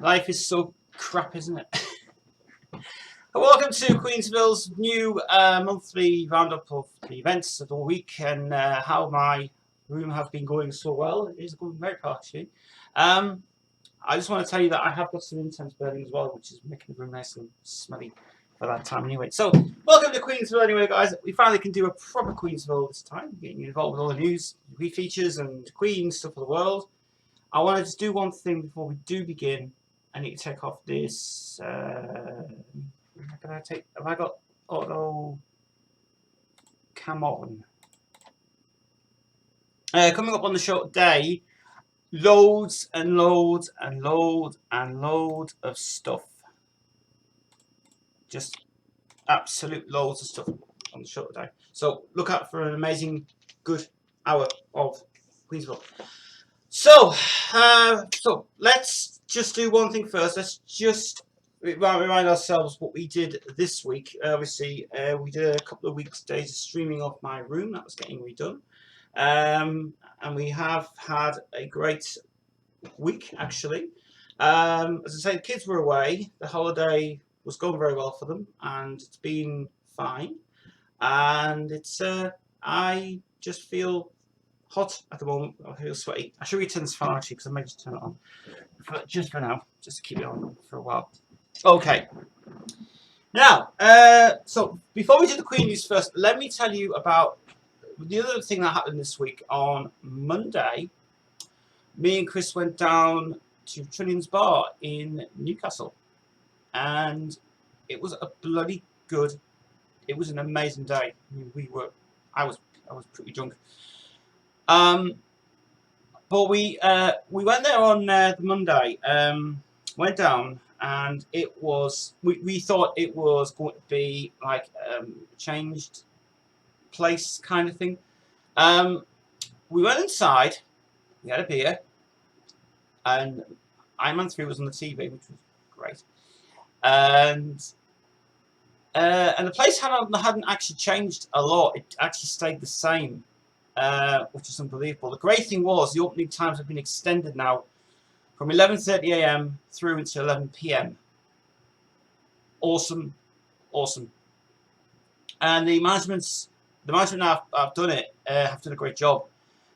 Life is so crap, isn't it? Welcome to Queensville's new monthly roundup of the events of the week and how my room have been going so well. It is going very well, actually. Um, I just want to tell you that I have got some incense burning as well, which is making the room nice and smelly for that time anyway. So, welcome to Queensville anyway, guys. We finally can do a proper Queensville this time, getting you involved with all the news, features, and Queen stuff of the world. I want to just do one thing before we do begin. I need to take off this. Can I take? Have I got auto cam on? Coming up on the show today, loads and loads and loads and loads of stuff. Just absolute loads of stuff on the show today. So look out for an amazing, good hour of Queensville. So let's just do one thing first. Let's just remind ourselves what we did this week. Obviously, we did a couple of days of streaming off my room. That was getting redone. And we have had a great week, actually. As I say, the kids were away. The holiday was going very well for them, and it's been fine. And it's I just feel hot at the moment. I feel sweaty. I should return this fan actually because I may just turn it on. But just for now, just to keep it on for a while. Okay. Now, so before we do the Queen news first, let me tell you about the other thing that happened this week. On Monday, me and Chris went down to Trinian's Bar in Newcastle, and it was a bloody good. It was an amazing day. I was pretty drunk. But we went there on the Monday. Went down, and it was we thought it was going to be like changed place kind of thing. We went inside. We had a beer, and Iron Man 3 was on the TV, which was great. And the place hadn't actually changed a lot. It actually stayed the same, which is unbelievable. The great thing was the opening times have been extended now from 11:30 a.m. through until 11 p.m. Awesome, awesome. And the management now have done it, have done a great job.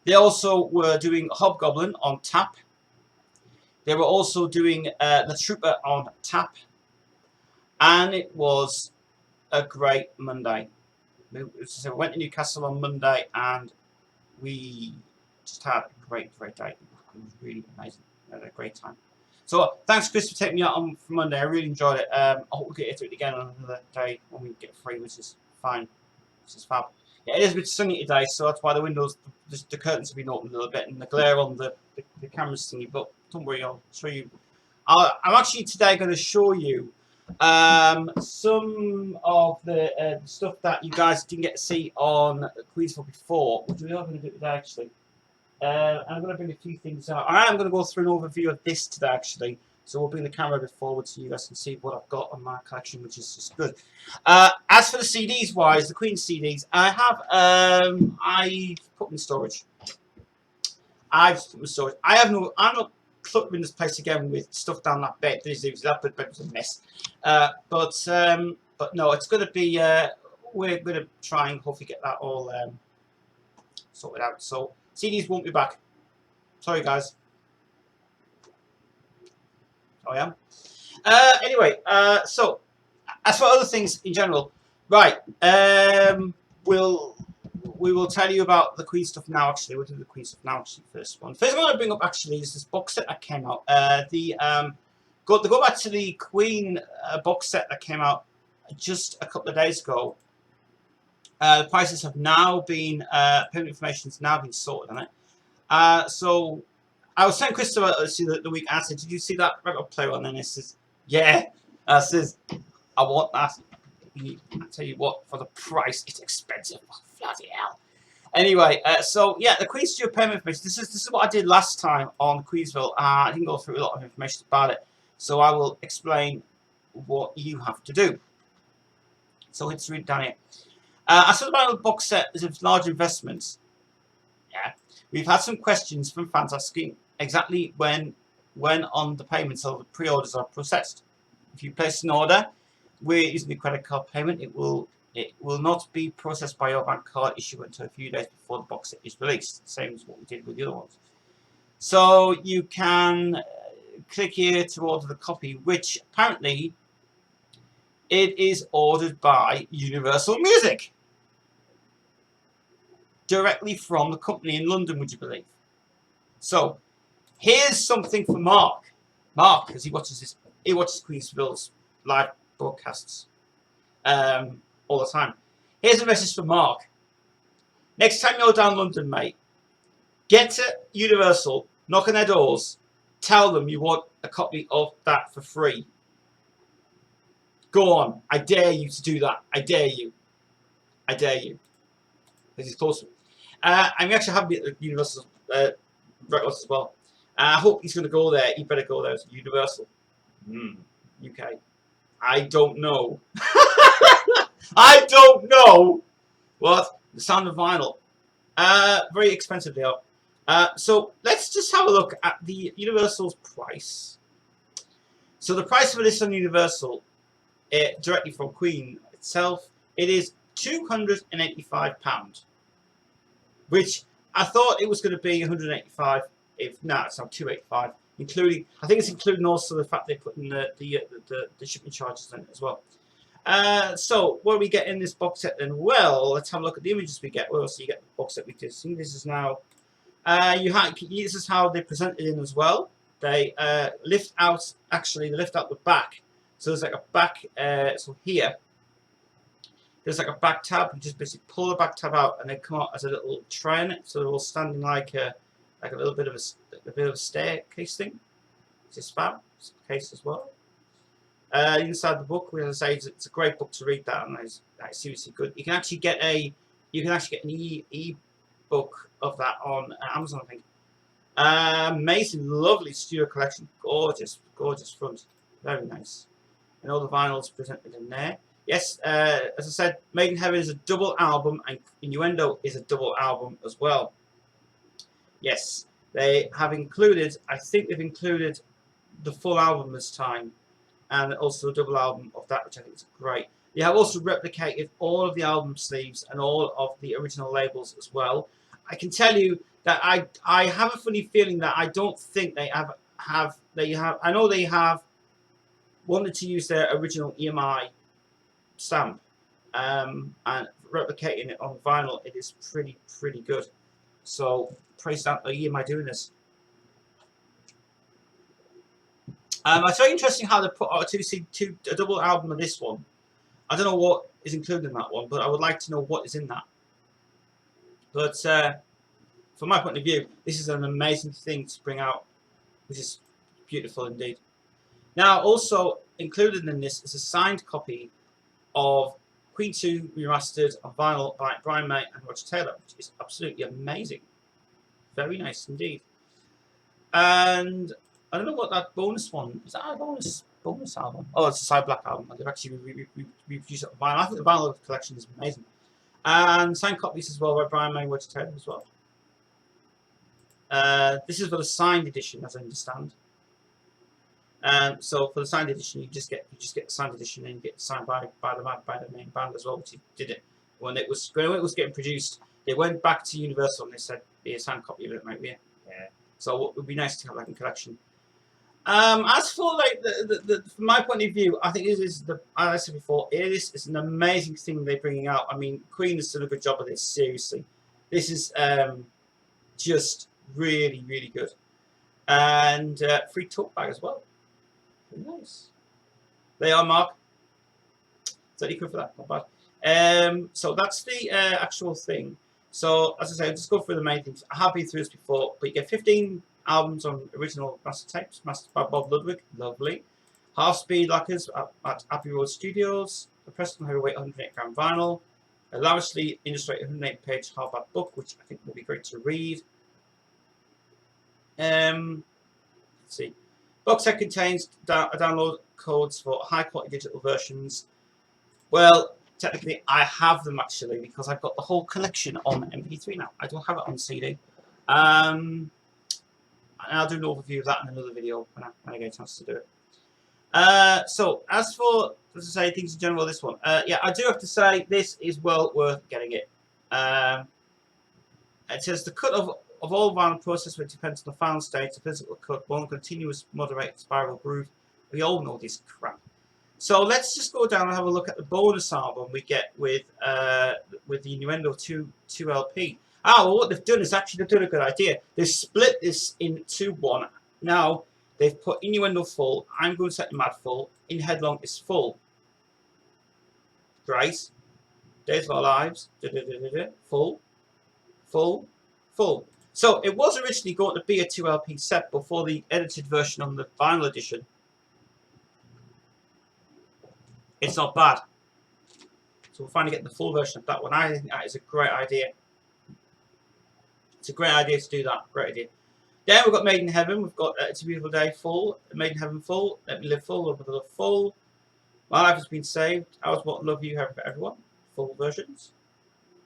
They also were doing Hobgoblin on tap. They were also doing the Trooper on tap, and it was a great Monday. We went to Newcastle on Monday, and we just had a great day. It was really amazing. We had a great time. So thanks, Chris, for taking me out on for Monday. I really enjoyed it. I hope we get to it again on another day when we get free, which is fine. Which is fab. Yeah, it is a bit sunny today, so that's why the windows, the curtains have been opened a little bit, and the glare on the camera's thingy. But don't worry, I'll show you. I'm actually today going to show you some of the stuff that you guys didn't get to see on Queensville before, which we are going to do today actually. I'm going to bring a few things out. I am going to go through an overview of this today actually, so we'll bring the camera a bit forward so you guys can see what I've got on my collection, which is just good. As for the CDs wise, the Queen CDs, I put them in storage. I'm not cluttering this place again with stuff down that bed. That bed was a mess. But no, it's going to be. We're going to try and hopefully get that all sorted out. So CDs won't be back. Sorry, guys. Oh yeah. Anyway, so as for other things in general, right? We will tell you about the Queen stuff now. Actually, we'll do the Queen stuff now. Actually, first one I want to bring up actually is this box set that came out. Go back to the Queen box set that came out just a couple of days ago. The prices have now been payment information has now been sorted on it. So I was saying Christopher the week I said, did you see that record player on? And he says, yeah. I says, I want that. I tell you what, for the price, it's expensive. Oh, bloody hell. Anyway, so yeah, the Queen Studio payment information. This is what I did last time on Queensville. I didn't go through a lot of information about it, so I will explain what you have to do. So let's read down here. I said about the box set is a large investment. Yeah, we've had some questions from fans asking exactly when when on the payment, so the pre-orders are processed. If you place an order, we're using the credit card payment. It will not be processed by your bank card issuer until a few days before the box set is released. Same as what we did with the other ones. So you can click here to order the copy, which apparently it is ordered by Universal Music directly from the company in London, would you believe? So here's something for Mark. Mark, because he watches Queensville's live broadcasts all the time. Here's a message for Mark. Next time you're down London, mate, get to Universal, knock on their doors, tell them you want a copy of that for free. Go on. I dare you to do that. I dare you. I dare you. This is close. I'm actually happy at the Universal records as well. I hope he's going to go there. He better go there to Universal. UK. I don't know. I don't know. What? The sound of vinyl. Very expensive they are. So let's just have a look at the Universal's price. So the price for this on Universal, directly from Queen itself, it is £285. Which I thought it was going to be 185. It's now 285, including. I think it's including also the fact they're putting the shipping charges in it as well. So what do we get in this box set then? Well, let's have a look at the images we get. Well, so you get the box set we did. See, this is now. This is how they present it in as well. They lift out. Actually, they lift out the back. So there's like a back. So here. There's like a back tab. You just basically pull the back tab out, and they come out as a little tray in it. So they're all standing like a little bit of a staircase thing. It's a spam case as well. Inside the book, as I say, it's a great book to read. That and it's seriously good. You can actually get an e-book of that on Amazon, I think. Amazing, lovely studio collection. Gorgeous front, very nice, and all the vinyls presented in there. Yes, as I said, Made in Heaven is a double album, and Innuendo is a double album as well. Yes, they have included, I think they've included the full album this time, and also a double album of that, which I think is great. They have also replicated all of the album sleeves and all of the original labels as well. I can tell you that I have a funny feeling that I don't think they have. I know they have wanted to use their original EMI stamp, and replicating it on vinyl, it is pretty good. So praise that EMI doing this. It's very interesting how they put out a double album of this one. I don't know what is included in that one, but I would like to know what is in that. But from my point of view, this is an amazing thing to bring out, which is beautiful indeed. Now, also included in this is a signed copy of Queen 2 remastered on vinyl by Brian May and Roger Taylor, which is absolutely amazing. Very nice indeed. And I don't know what that bonus one is. That a bonus album? Oh, it's a side black album. They've actually reproduced it on vinyl. I think the vinyl collection is amazing. And signed copies as well by Brian May and Roger Taylor as well. This is for the signed edition, as I understand. So for the signed edition, you just get the signed edition, and you get signed by the main band as well, which he did it when it was getting produced. They went back to Universal and they said, "Be a signed copy of it, mate." Yeah. So it would be nice to have that in collection. As for like from my point of view, I think this is as I said before, this is an amazing thing they're bringing out. I mean, Queen has done a good job of this. Seriously, this is just really good, and free tote bag as well. Very nice. They are, Mark. So you good for that? Not bad. So that's the actual thing. So as I say, I'll just go through the main things. I have been through this before, but you get 15 albums on original master tapes, mastered by Bob Ludwig. Lovely. Half-speed lacquers at Abbey Road Studios. The Preston Heavyweight 108-gram vinyl. A lavishly illustrated 108-page hardback book, which I think will be great to read. Let's see. Box set contains download codes for high-quality digital versions. Well, technically, I have them actually because I've got the whole collection on MP3 now. I don't have it on CD. And I'll do an overview of that in another video when I get a chance to do it. So as for, as I say, things in general, this one, yeah, I do have to say this is well worth getting it. It says the cut of all vinyl process which depends on the final state, the physical cut, one continuous moderate spiral groove. We all know this crap. So let's just go down and have a look at the bonus album we get with the Innuendo 2 LP. Ah, well, what they've done is actually they've done a good idea. They've split this into one. Now they've put Innuendo full. I'm going to set the Mad full. In Headlong is full. Right. Days of Our Lives. Full. Full. Full. So it was originally going to be a 2 LP set before the edited version on the vinyl edition. It's not bad. So we'll finally get the full version of that one. I think that is a great idea. It's a great idea to do that. Great idea. Then we've got Made in Heaven. We've got It's a Beautiful Day full. Made in Heaven full. Let Me Live full. Love Love full. My Life Has Been Saved. I Was What Love You Have for Everyone. Full versions.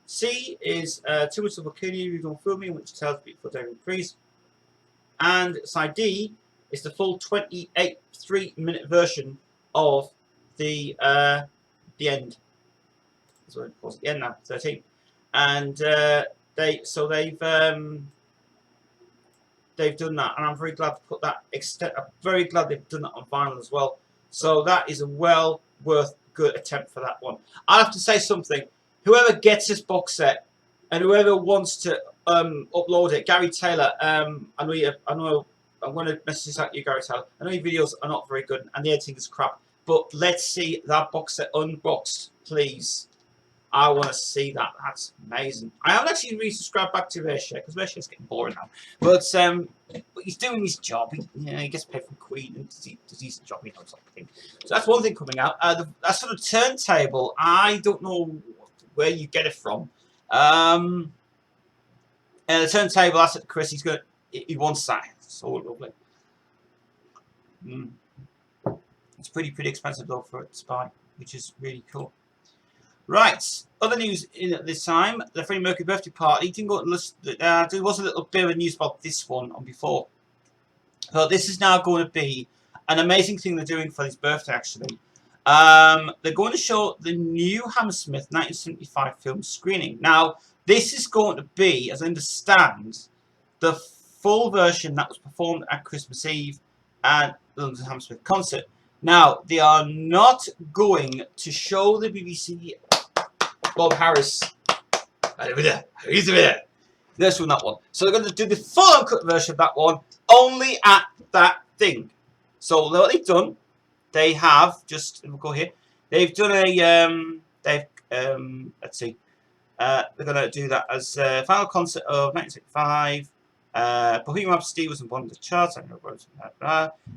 C is Too Much of a Kill You Don't Fool Me, which tells Beautiful Day with Freeze. And side D is the full 28 3-minute version of the end. That's what it calls the end now, 13. And they've done that, and I'm very glad to put that I'm very glad they've done that on vinyl as well. So that is a well worth good attempt for that one. I have to say something. Whoever gets this box set and whoever wants to upload it, Gary Taylor, I know I'm going to message out you, Gary Taylor. I know your videos are not very good and the editing is crap, but let's see that box set unboxed, please. I want to see that. That's amazing. I haven't actually resubscribed back to Rayshare because Rayshare getting boring now. But he's doing his job. He gets paid from Queen and does his job, you know, sort of thing. So that's one thing coming out. That sort of turntable, I don't know where you get it from. And the turntable, that's at Chris. He wants that. So lovely. It's pretty expensive though for it to buy, which is really cool. Right, other news in at this time, the Freddie Mercury birthday party. Didn't go to list. There was a little bit of news about this one on before. But this is now going to be an amazing thing they're doing for his birthday, actually. They're going to show the new Hammersmith 1975 film screening. Now, this is going to be, as I understand, the full version that was performed at Christmas Eve at the London Hammersmith concert. Now, they are not going to show the BBC Bob Harris. He's there. Let's run that one. So they're going to do the full uncut version of that one only at that thing. So what they've done, they have we'll go here. They've done a let's see. They're going to do that as final concert of 1965. Bohemian Rhapsody was on one of the charts. I know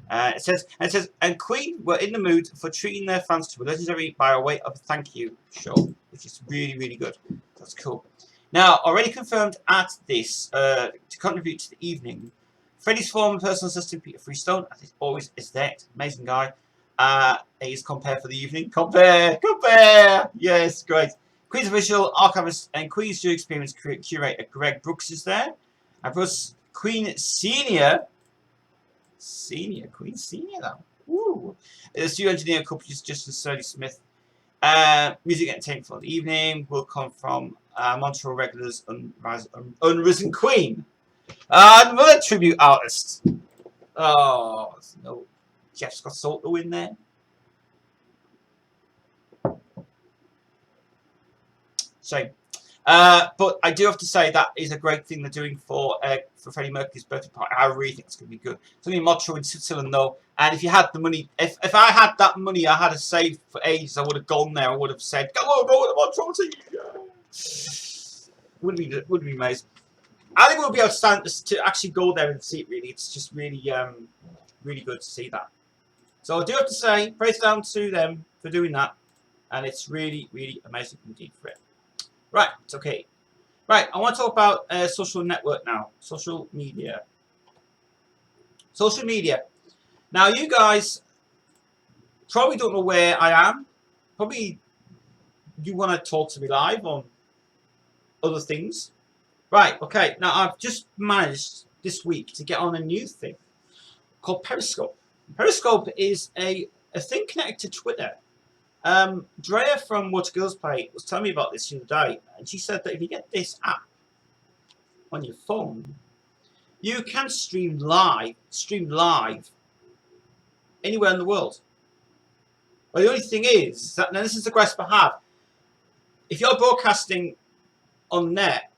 it says, and Queen were in the mood for treating their fans to a legendary by way of a thank you show, which is really good. That's cool. Now, already confirmed at this to contribute to the evening, Freddie's former personal assistant Peter Freestone, as it always is there, amazing guy. He's compare for the evening. Compare. Yes, great. Queen's official archivist and Queen's Jury Experience curator Greg Brooks is there. And plus, Queen Senior now. Woo! The studio engineer accompanies Justin Sturdy Smith. Music entertainment for the evening will come from Montreal regulars Unrisen Queen. Another tribute artist. Oh, no. Jeff Scott Soto in there. Shame. But I do have to say that is a great thing they're doing for Freddie Mercury's birthday party. I really think it's going to be good. It's only in Montreal in Switzerland though, and if you had the money, if I had that money I had to save for ages, I would have gone there. I would have said, go to Montreal to would be amazing. I think we'll be able to actually go there and see it. Really, it's just really good to see that. So I do have to say, praise down to them for doing that, and it's really amazing indeed for it. Right, it's okay. Right, I want to talk about social network now. Social media. Social media. Now, you guys probably don't know where I am. Probably you want to talk to me live on other things. Right, okay. Now, I've just managed this week to get on a new thing called Periscope. Periscope is a thing connected to Twitter. Drea from What Girls Play was telling me about this the other day, and she said that if you get this app on your phone, you can stream live anywhere in the world. Well, the only thing is that, now this is the grasp I have, if you're broadcasting on net,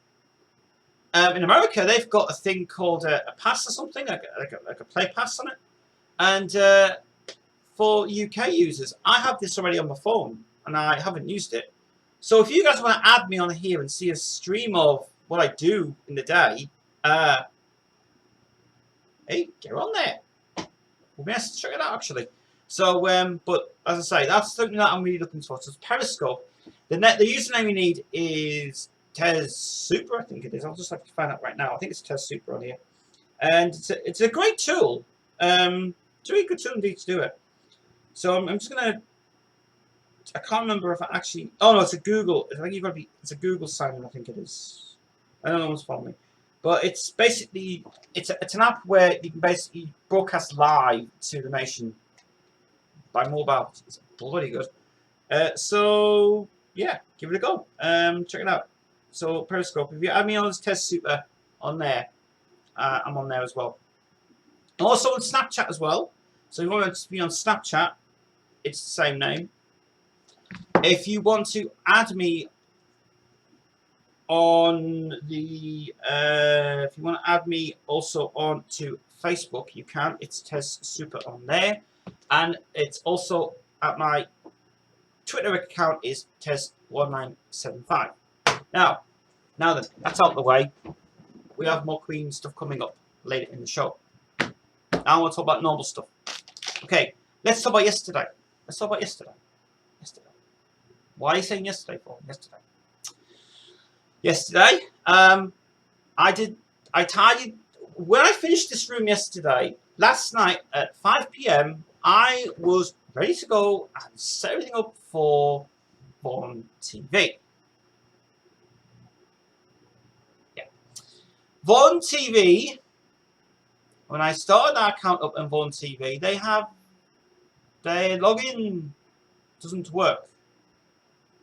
in America they've got a thing called a pass or something, like a play pass on it, and for UK users, I have this already on my phone and I haven't used it. So if you guys want to add me on here and see a stream of what I do in the day, hey, get on there. We'll be nice to check it out actually. So, but as I say, that's something that I'm really looking for. So it's Periscope. The username you need is Tez Super, I think it is. I'll just have to find out right now. I think it's Tez Super on here, and it's a great tool. It's a really good tool indeed to do it. So I'm just gonna. I can't remember if I actually. Oh no, it's a Google. I think you've got to be. It's a Google sign in. I think it is. I don't know what's following me, but it's basically it's an app where you can basically broadcast live to the nation by mobile. It's bloody good. So yeah, give it a go. Check it out. So Periscope. If you add me on as Test Super on there, I'm on there as well. Also on Snapchat as well. So if you want to be on Snapchat, it's the same name. If you want to add me on the, if you want to add me also on to Facebook, you can. It's Tez Super on there, and it's also at my Twitter account is Tez1975. Now then, that's out of the way. We have more Queen stuff coming up later in the show. Now I want to talk about normal stuff. Okay, let's talk about yesterday. Let's talk about yesterday. Why are you saying yesterday for? Yesterday, I tidied, when I finished this room yesterday, last night at 5 p.m, I was ready to go and set everything up for Vaughan TV. Yeah. Vaughan TV, when I started that account up on Vaughan TV, their login doesn't work.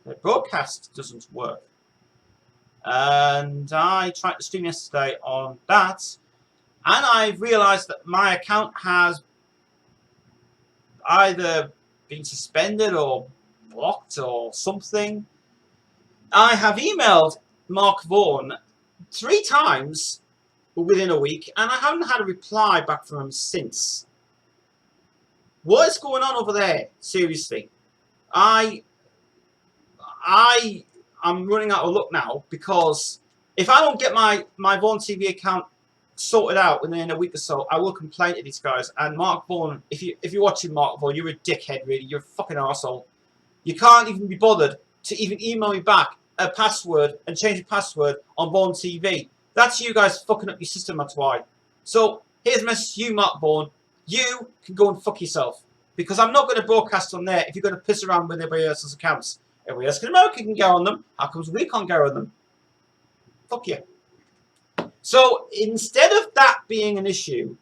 The broadcast doesn't work, and I tried to stream yesterday on that, and I've realised that my account has either been suspended or blocked or something. I have emailed Mark Vaughan 3 times within a week, and I haven't had a reply back from him since. What is going on over there? Seriously, I'm running out of luck now, because if I don't get my Vaughan TV account sorted out within a week or so, I will complain to these guys. And Mark Vaughan, if you're watching Mark Vaughan, you're a dickhead, really. You're a fucking arsehole. You can't even be bothered to even email me back a password and change the password on Vaughan TV. That's you guys fucking up your system, that's why. So here's a message to you, Mark Vaughan. You can go and fuck yourself, because I'm not going to broadcast on there if you're going to piss around with everybody else's accounts. Everybody else in America can go on them. How comes we can't go on them? Fuck you. So instead of that being an issue,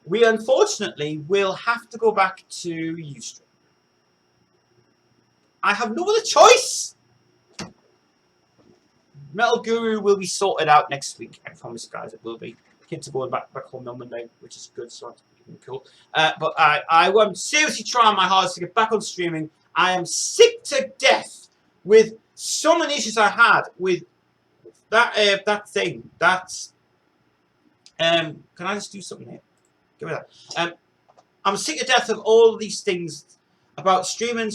we unfortunately will have to go back to Ustream. I have no other choice. Metal Guru will be sorted out next week. I promise, guys, it will be. Kids are going back home on Monday, which is good, so that's cool. But I am seriously trying my hardest to get back on streaming. I am sick to death with so many issues I had with that thing. That's can I just do something here? Give me that. I'm sick to death of all these things about streaming.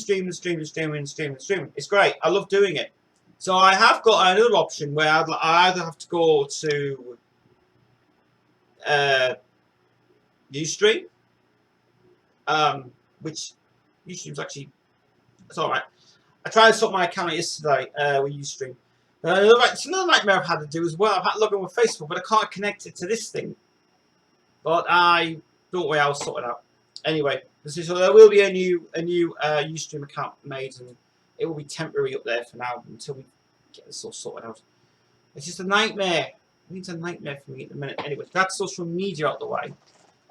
It's great. I love doing it. So I have got another option where I either have to go to Ustream, which Ustream's actually, it's alright. I tried to sort my account out yesterday with Ustream. It's another nightmare I've had to do as well. I've had to log in with Facebook, but I can't connect it to this thing. But don't worry, I'll sort it out. Anyway, so there will be a new Ustream account made, and it will be temporary up there for now until we get this all sorted out. It's just a nightmare. It's a nightmare for me at the minute. Anyway, that's social media out the way.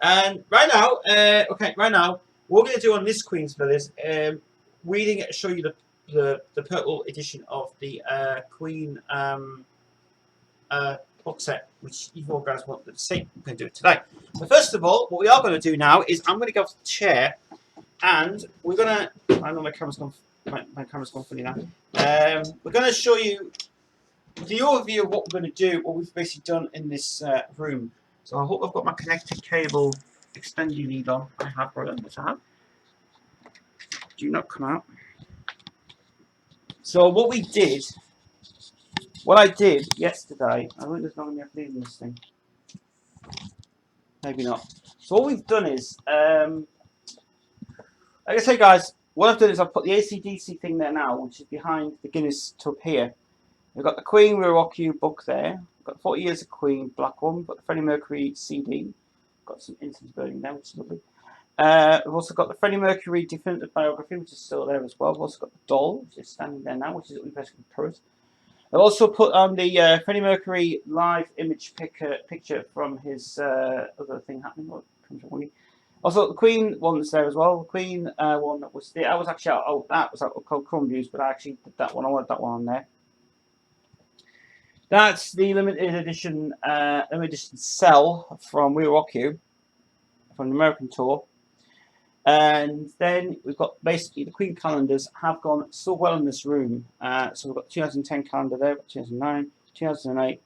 And right now, right now, what we're going to do on this Queensville is reading it, show you the purple edition of the Queen box set, which you all guys wanted to see. We're going to do it today. But first of all, what we are going to do now is I'm going to go off the chair, and we're going to. I know my camera's gone. My camera's gone funny now. We're going to show you the overview of what we're going to do, what we've basically done in this room. So I hope I've got my connected cable extending lead on. I have, brother. Which I have. Do not come out. So what I did yesterday, I think there's not going to be a bleed in this thing. Maybe not. So what we've done is, like I say, guys, what I've done is I've put the AC/DC thing there now, which is behind the Guinness tub here. We've got the Queen We Rock You book there. We've got 40 Years of Queen, black one. We've got the Freddie Mercury CD. We've got some incense burning there, which is lovely. We've also got the Freddie Mercury definitive biography, which is still there as well. We've also got the doll, which is standing there now, which is basically purse. I've also put on the Freddie Mercury live image picture from his other thing happening. Also, the Queen one's there as well. The Queen one that was there. I was actually that was called Crumb Views, but I actually did that one. I wanted that one on there. That's the limited edition cell from We Rock You from the American tour. And then we've got basically the Queen calendars have gone so well in this room. So we've got 2010 calendar there, 2009, 2008,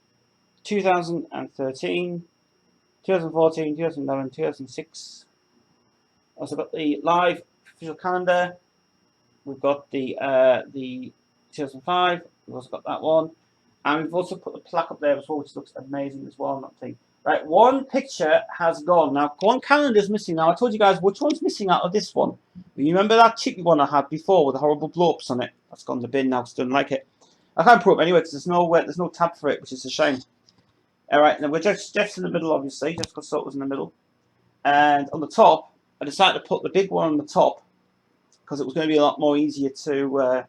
2013, 2014, 2011, 2006. Also got the live official calendar. We've got the 2005. We've also got that one, and we've also put the plaque up there as well, which looks amazing as well. That thing. Right, one picture has gone. Now, one calendar is missing. Now, I told you guys which one's missing out of this one. You remember that chippy one I had before with the horrible blow-ups on it? That's gone to the bin now, because I don't like it. I can't put it up anyway, because there's no tab for it, which is a shame. Alright, now Jeff's in the middle, obviously. Jeff's got sort was in the middle. And on the top, I decided to put the big one on the top, because it was going to be a lot more easier to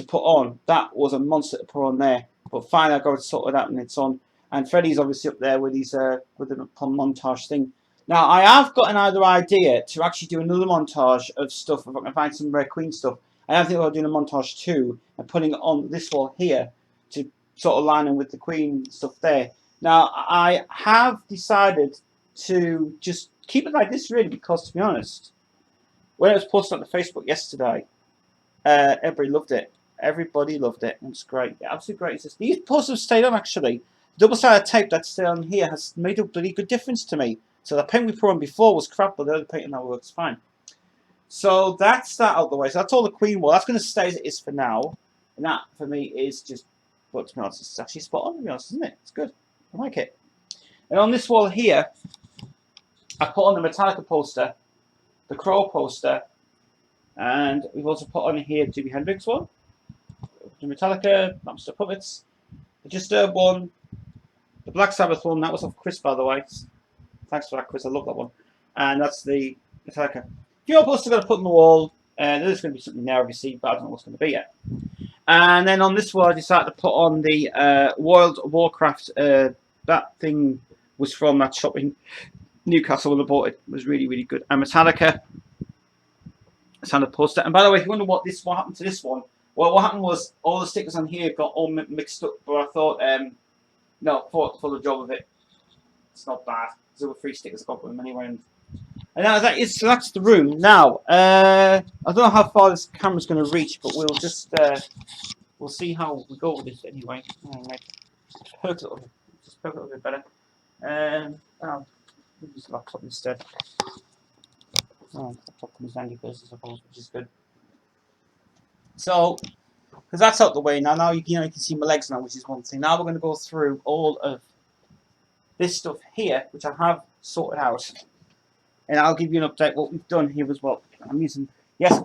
put on. That was a monster to put on there. But finally, I got it sorted out, and it's on. And Freddie's obviously up there with his with the montage thing. Now I have got another idea to actually do another montage of stuff. If I can find some Red Queen stuff, I have think about doing a montage too and putting it on this wall here to sort of line in with the Queen stuff there. Now I have decided to just keep it like this really, because to be honest, when it was posted on the Facebook yesterday, everybody loved it. Everybody loved it. It's great. Absolutely great. These posters have stayed on actually. Double-sided tape that's still on here has made a bloody good difference to me. So the paint we put on before was crap, but the other paint now works fine. So that's that out of the way. So that's all the Queen wall. That's going to stay as it is for now. And that, for me, is just, but to be honest, it's actually spot on, to be honest, isn't it? It's good. I like it. And on this wall here, I put on the Metallica poster, the Crow poster, and we've also put on here the Jimi Hendrix one, the Metallica, Monster Puppets, the Disturbed one, the Black Sabbath one. That was off Chris, by the way. Thanks for that, Chris. I love that one. And that's the Metallica. A few more posters I'm going to put on the wall. There's going to be something there, obviously, but I don't know what's going to be yet. And then on this wall, I decided to put on the World of Warcraft. That thing was from that shop in Newcastle when I bought it. It was really, really good. And Metallica. Standard poster. And by the way, if you wonder what happened to this one, well, what happened was all the stickers on here got all mixed up. But I thought, no, for the job of it, it's not bad. There were 3 stickers. I got them anyway. And so that's the room. Now, I don't know how far this camera's going to reach, but we'll just we'll see how we go with this anyway. Just poke it a little bit better. I'll use the laptop instead. Oh, the laptop comes handy first, I suppose, which is good. So, because that's out the way now. Now you can see my legs now, which is one thing. Now we're going to go through all of this stuff here, which I have sorted out, and I'll give you an update what we've done here as well. I'm using this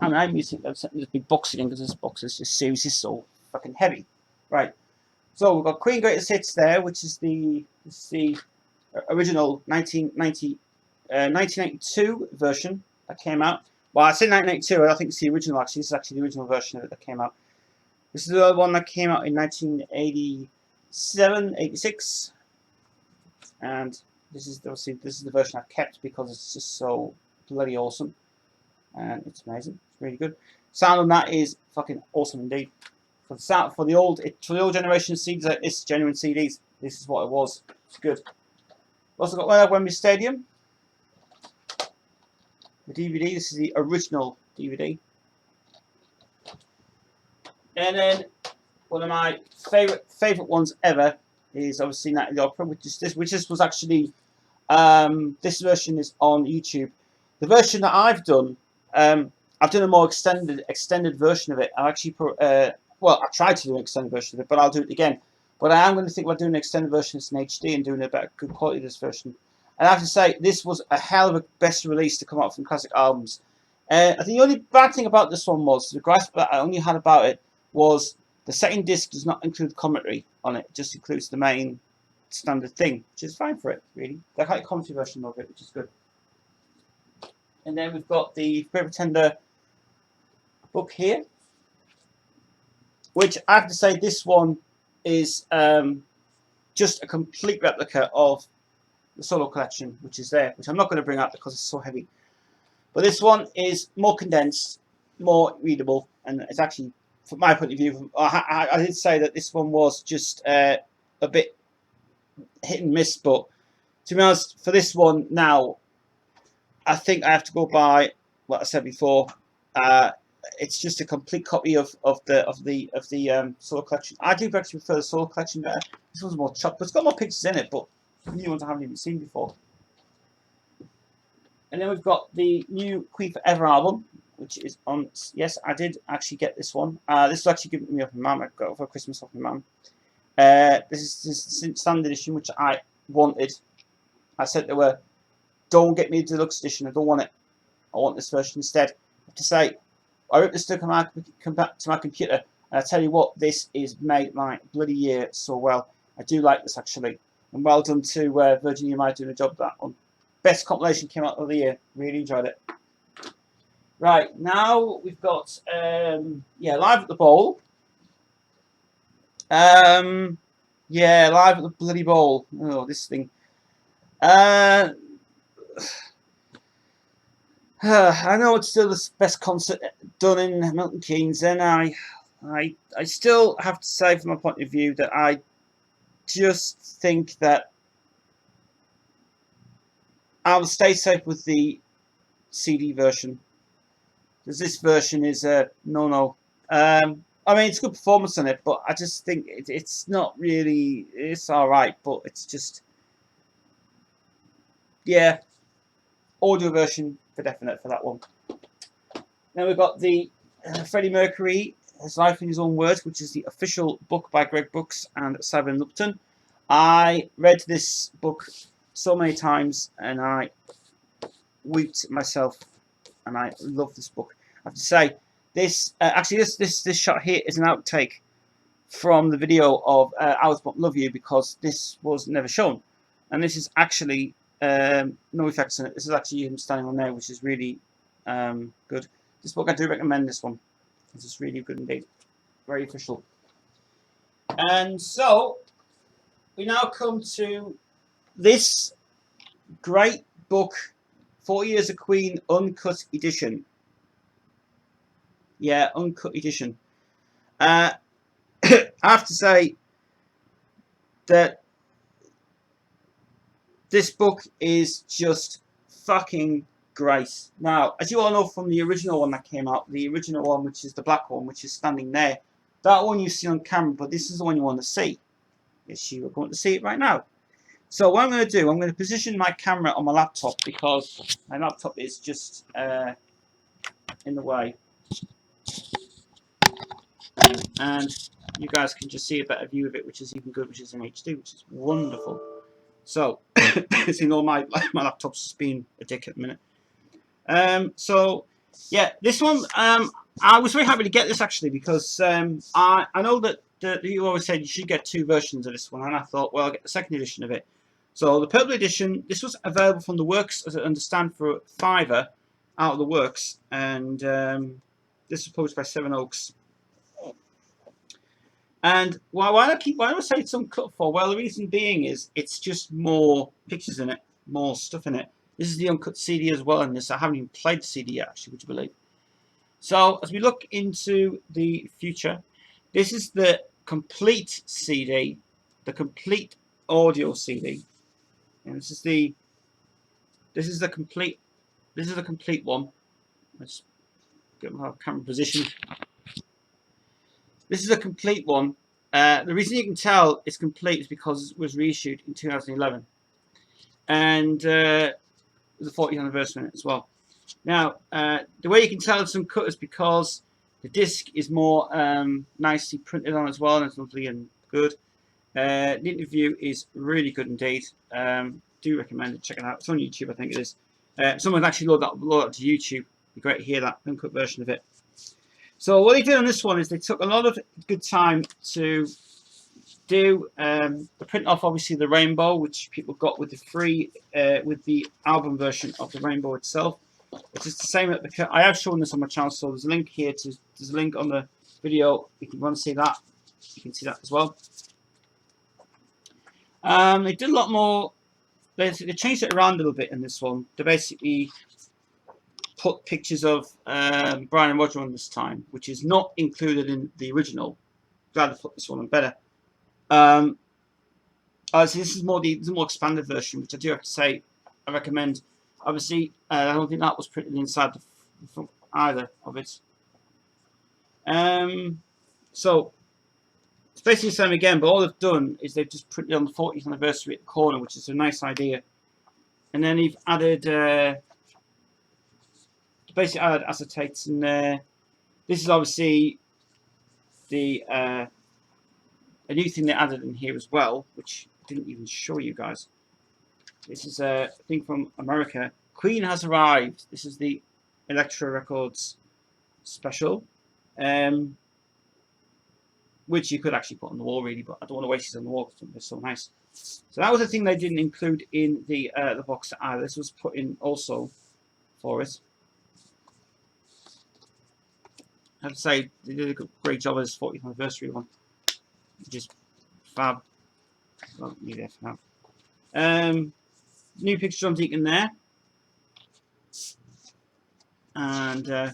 big box again because this box is just seriously so fucking heavy. Right. So we've got Queen Greatest Hits there, which is the original 1992 version that came out. Well, I say 1992, I think it's the original actually. This is actually the original version of it that came out. This is the one that came out in 1987, 86. and this is obviously the version I've kept because it's just so bloody awesome, and it's amazing. It's really good. Sound on that is fucking awesome indeed. For the sound, for the old generation of CDs, it's genuine CDs. This is what it was. It's good. Also got one at Wembley Stadium. The DVD. This is the original DVD. And then one of my favorite ones ever is obviously Night of the Opera, which was actually this version is on YouTube. The version that I've done a more extended version of it. I actually put well, I tried to do an extended version of it, but I'll do it again. But I am going to think about doing an extended version in HD and doing a better good quality of this version. And I have to say, this was a hell of a best release to come out from classic albums. I think the only bad thing about this one was, the grasp that I only had about it was the second disc does not include commentary on it. It just includes the main standard thing, which is fine for it, really. They got a commentary version of it, which is good. And then we've got the Great Pretender book here, which I have to say, this one is just a complete replica of the solo collection, which is there, which I'm not going to bring up because it's so heavy. But this one is more condensed, more readable, and it's actually, from my point of view, I did say that this one was just a bit hit and miss, but to be honest, for this one now, I think I have to go by what I said before. It's just a complete copy of the solo collection. I do actually prefer the solo collection better. This one's more chopped, but it's got more pictures in it, but new ones I haven't even seen before. And then we've got the new Queen Forever album, which is on. Yes, I did actually get this one. This was actually given to me off my mum. I got it for Christmas off my mum. This is the standard edition, which I wanted. I said to her, "Don't get me the deluxe edition. I don't want it. I want this version instead." I have to say, I ripped the stick to my computer, and I tell you what, this is made my bloody year so well. I do like this actually, and well done to Virginia Mai doing a job of that one. Best compilation came out of the year. Really enjoyed it. Right, now we've got Live at the Bowl. Yeah, Live at the bloody Bowl. Oh, this thing. I know it's still the best concert done in Milton Keynes, and I still have to say, from my point of view, that I just think that I'll stay safe with the CD version, because this version is a no-no. I mean, it's a good performance on it, but I just think it's not really. It's all right, but it's just, yeah, audio version for definite for that one. Then we've got the Freddie Mercury, His Life in His Own Words, which is the official book by Greg Brooks and Simon Lupton. I read this book so many times, and I wept myself, and I love this book. I have to say, this this shot here is an outtake from the video of I Was Born to Love You, because this was never shown, and this is actually no effects in it. This is actually him standing on there, which is really good. This book, I do recommend this one. This is really good indeed. Very official. And so we now come to this great book, 40 Years of Queen Uncut Edition. Yeah, Uncut Edition. I have to say that this book is just fucking great. Now, as you all know from the original one that came out, the original one, which is the black one, which is standing there, that one you see on camera, but this is the one you want to see. Yes, you are going to see it right now. So what I'm going to do, I'm going to position my camera on my laptop, because my laptop is just in the way. And you guys can just see a better view of it, which is even good, which is in HD, which is wonderful. So, you know, my laptop's just been a dick at the minute. So, yeah, this one, I was very happy to get this actually, because I know that you always said you should get two versions of this one, and I thought, well, I'll get the second edition of it. So the purple edition, this was available from the Works, as I understand, for £5 out of the Works, and this was published by Seven Oaks. And why do I say it's uncut for? Well, the reason being is it's just more pictures in it, more stuff in it. This is the uncut CD as well, and this I haven't even played the CD yet, actually, would you believe? So as we look into the future, this is the complete CD, the complete audio CD, and this is the complete one. Let's get my camera positioned. This is a complete one. The reason you can tell it's complete is because it was reissued in 2011, and the 40th anniversary as well. Now, the way you can tell it's uncut is because the disc is more nicely printed on as well, and it's lovely and good. The interview is really good indeed. Do recommend it. Check it out. It's on YouTube, I think it is. Someone actually load that to YouTube. It'd be great to hear that uncut version of it. So what they did on this one is they took a lot of good time to do the print off, obviously, the rainbow, which people got with the free with the album version of the rainbow itself. It's just the same replica. I have shown this on my channel, so there's a link here. There's a link on the video. If you want to see that, you can see that as well. They did a lot more. They changed it around a little bit in this one. They basically put pictures of Brian and Roger on this time, which is not included in the original. Glad to put this one on better. So this is more the more expanded version, which I do have to say I recommend. Obviously, I don't think that was printed inside the front either of it. So it's basically the same again, but all they've done is they've just printed on the 40th anniversary at the corner, which is a nice idea. And then they've added basically added acetates, and this is obviously the a new thing they added in here as well, which I didn't even show you guys. This is a thing from America. Queen has arrived. This is the Elektra Records special, which you could actually put on the wall, really, but I don't want to waste it on the wall because it's so nice. So that was the thing they didn't include in the box set either. This was put in also for it. I have to say they did a great job of this 40th anniversary one. Just fab. Well, need it for now. New picture of John Deacon there, and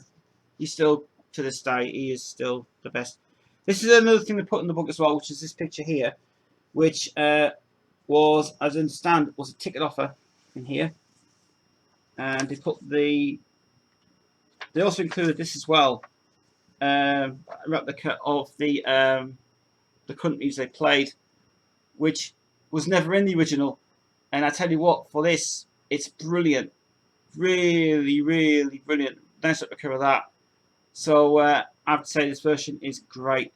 he's still, to this day, he is still the best. This is another thing they put in the book as well, which is this picture here, which was, as I understand, was a ticket offer in here, and they put the. They also included this as well, a replica of the countries they played, which was never in the original. And I tell you what, for this, it's brilliant. Really, really brilliant. Nice replica of that. So I have to say this version is great.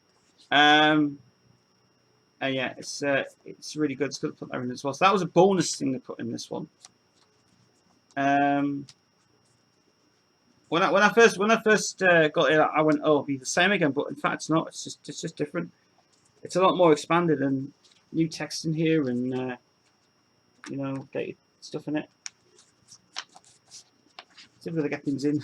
And yeah, it's really good. It's good to put that in as well. So that was a bonus thing to put in this one. When I first got it, I went, oh, it'll be the same again. But in fact, it's not. It's just different. It's a lot more expanded and new text in here and. You know, dated stuff in it. See if we can get things in.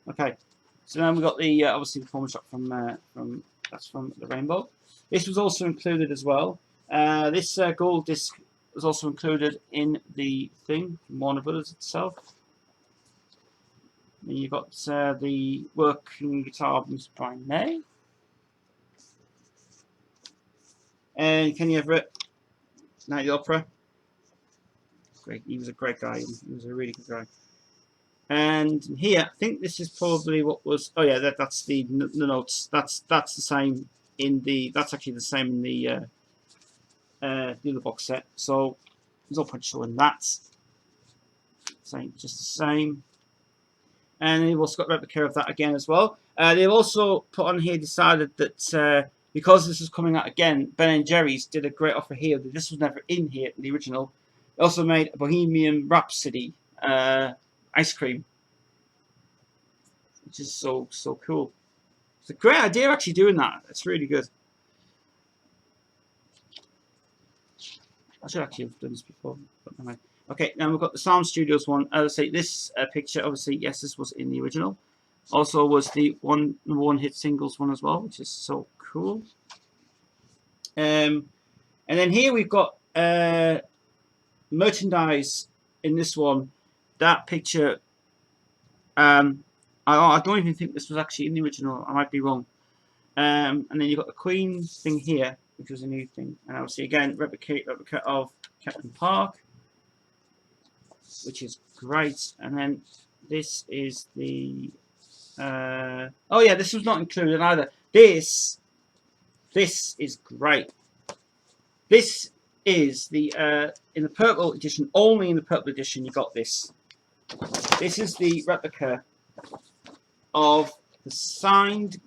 Okay, so now we've got the obviously the performance shot from the Rainbow. This was also included as well. This gold disc was also included in the thing from Warner Brothers itself. Then you've got the working guitar of Mr. Brian May. And Kenny Everett. Night at the Opera. Great, he was a great guy. He was a really good guy. And here, I think this is probably what was. Oh yeah, that's the notes. That's the same in the. That's actually the same in the other box set. So there's no point showing that. Same, just the same. And they've also got a replica of that again as well. They've also put on here, decided that. Because this is coming out again, Ben & Jerry's did a great offer here. This was never in here in the original. They also made a Bohemian Rhapsody ice cream, which is so cool. It's a great idea actually doing that. It's really good. I should actually have done this before. But anyway. Okay, now we've got the Sound Studios one. As I say, this picture, obviously, yes, this was in the original. Also was the number one hit singles one as well, which is so cool. And then here we've got merchandise in this one. That picture, I don't even think this was actually in the original. I might be wrong. And then you've got the Queen thing here, which was a new thing. And obviously, again, replica of Captain Park, which is great. And then this is the... oh yeah, this was not included either. This is great. This is the in the purple edition. Only in the purple edition you got this. This is the replica of the signed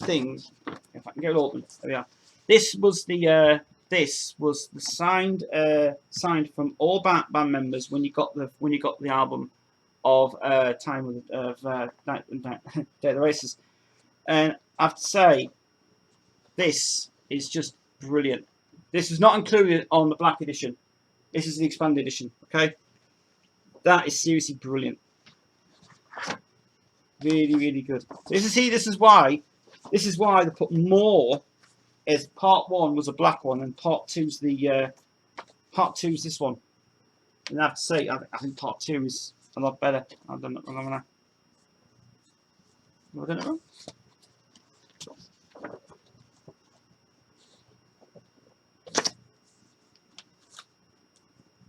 thing. If I can get it open, there we are. This was the signed from all band members when you got the album of Time of Day of the Races, and I have to say, this is just brilliant. This is not included on the black edition. This is the expanded edition. Okay, that is seriously brilliant. Really, really good. This is why they put more. As part 1 was a black one, and part 2's this one. And I have to say, I think part 2 is a lot better. I've done it wrong. Have I done it wrong?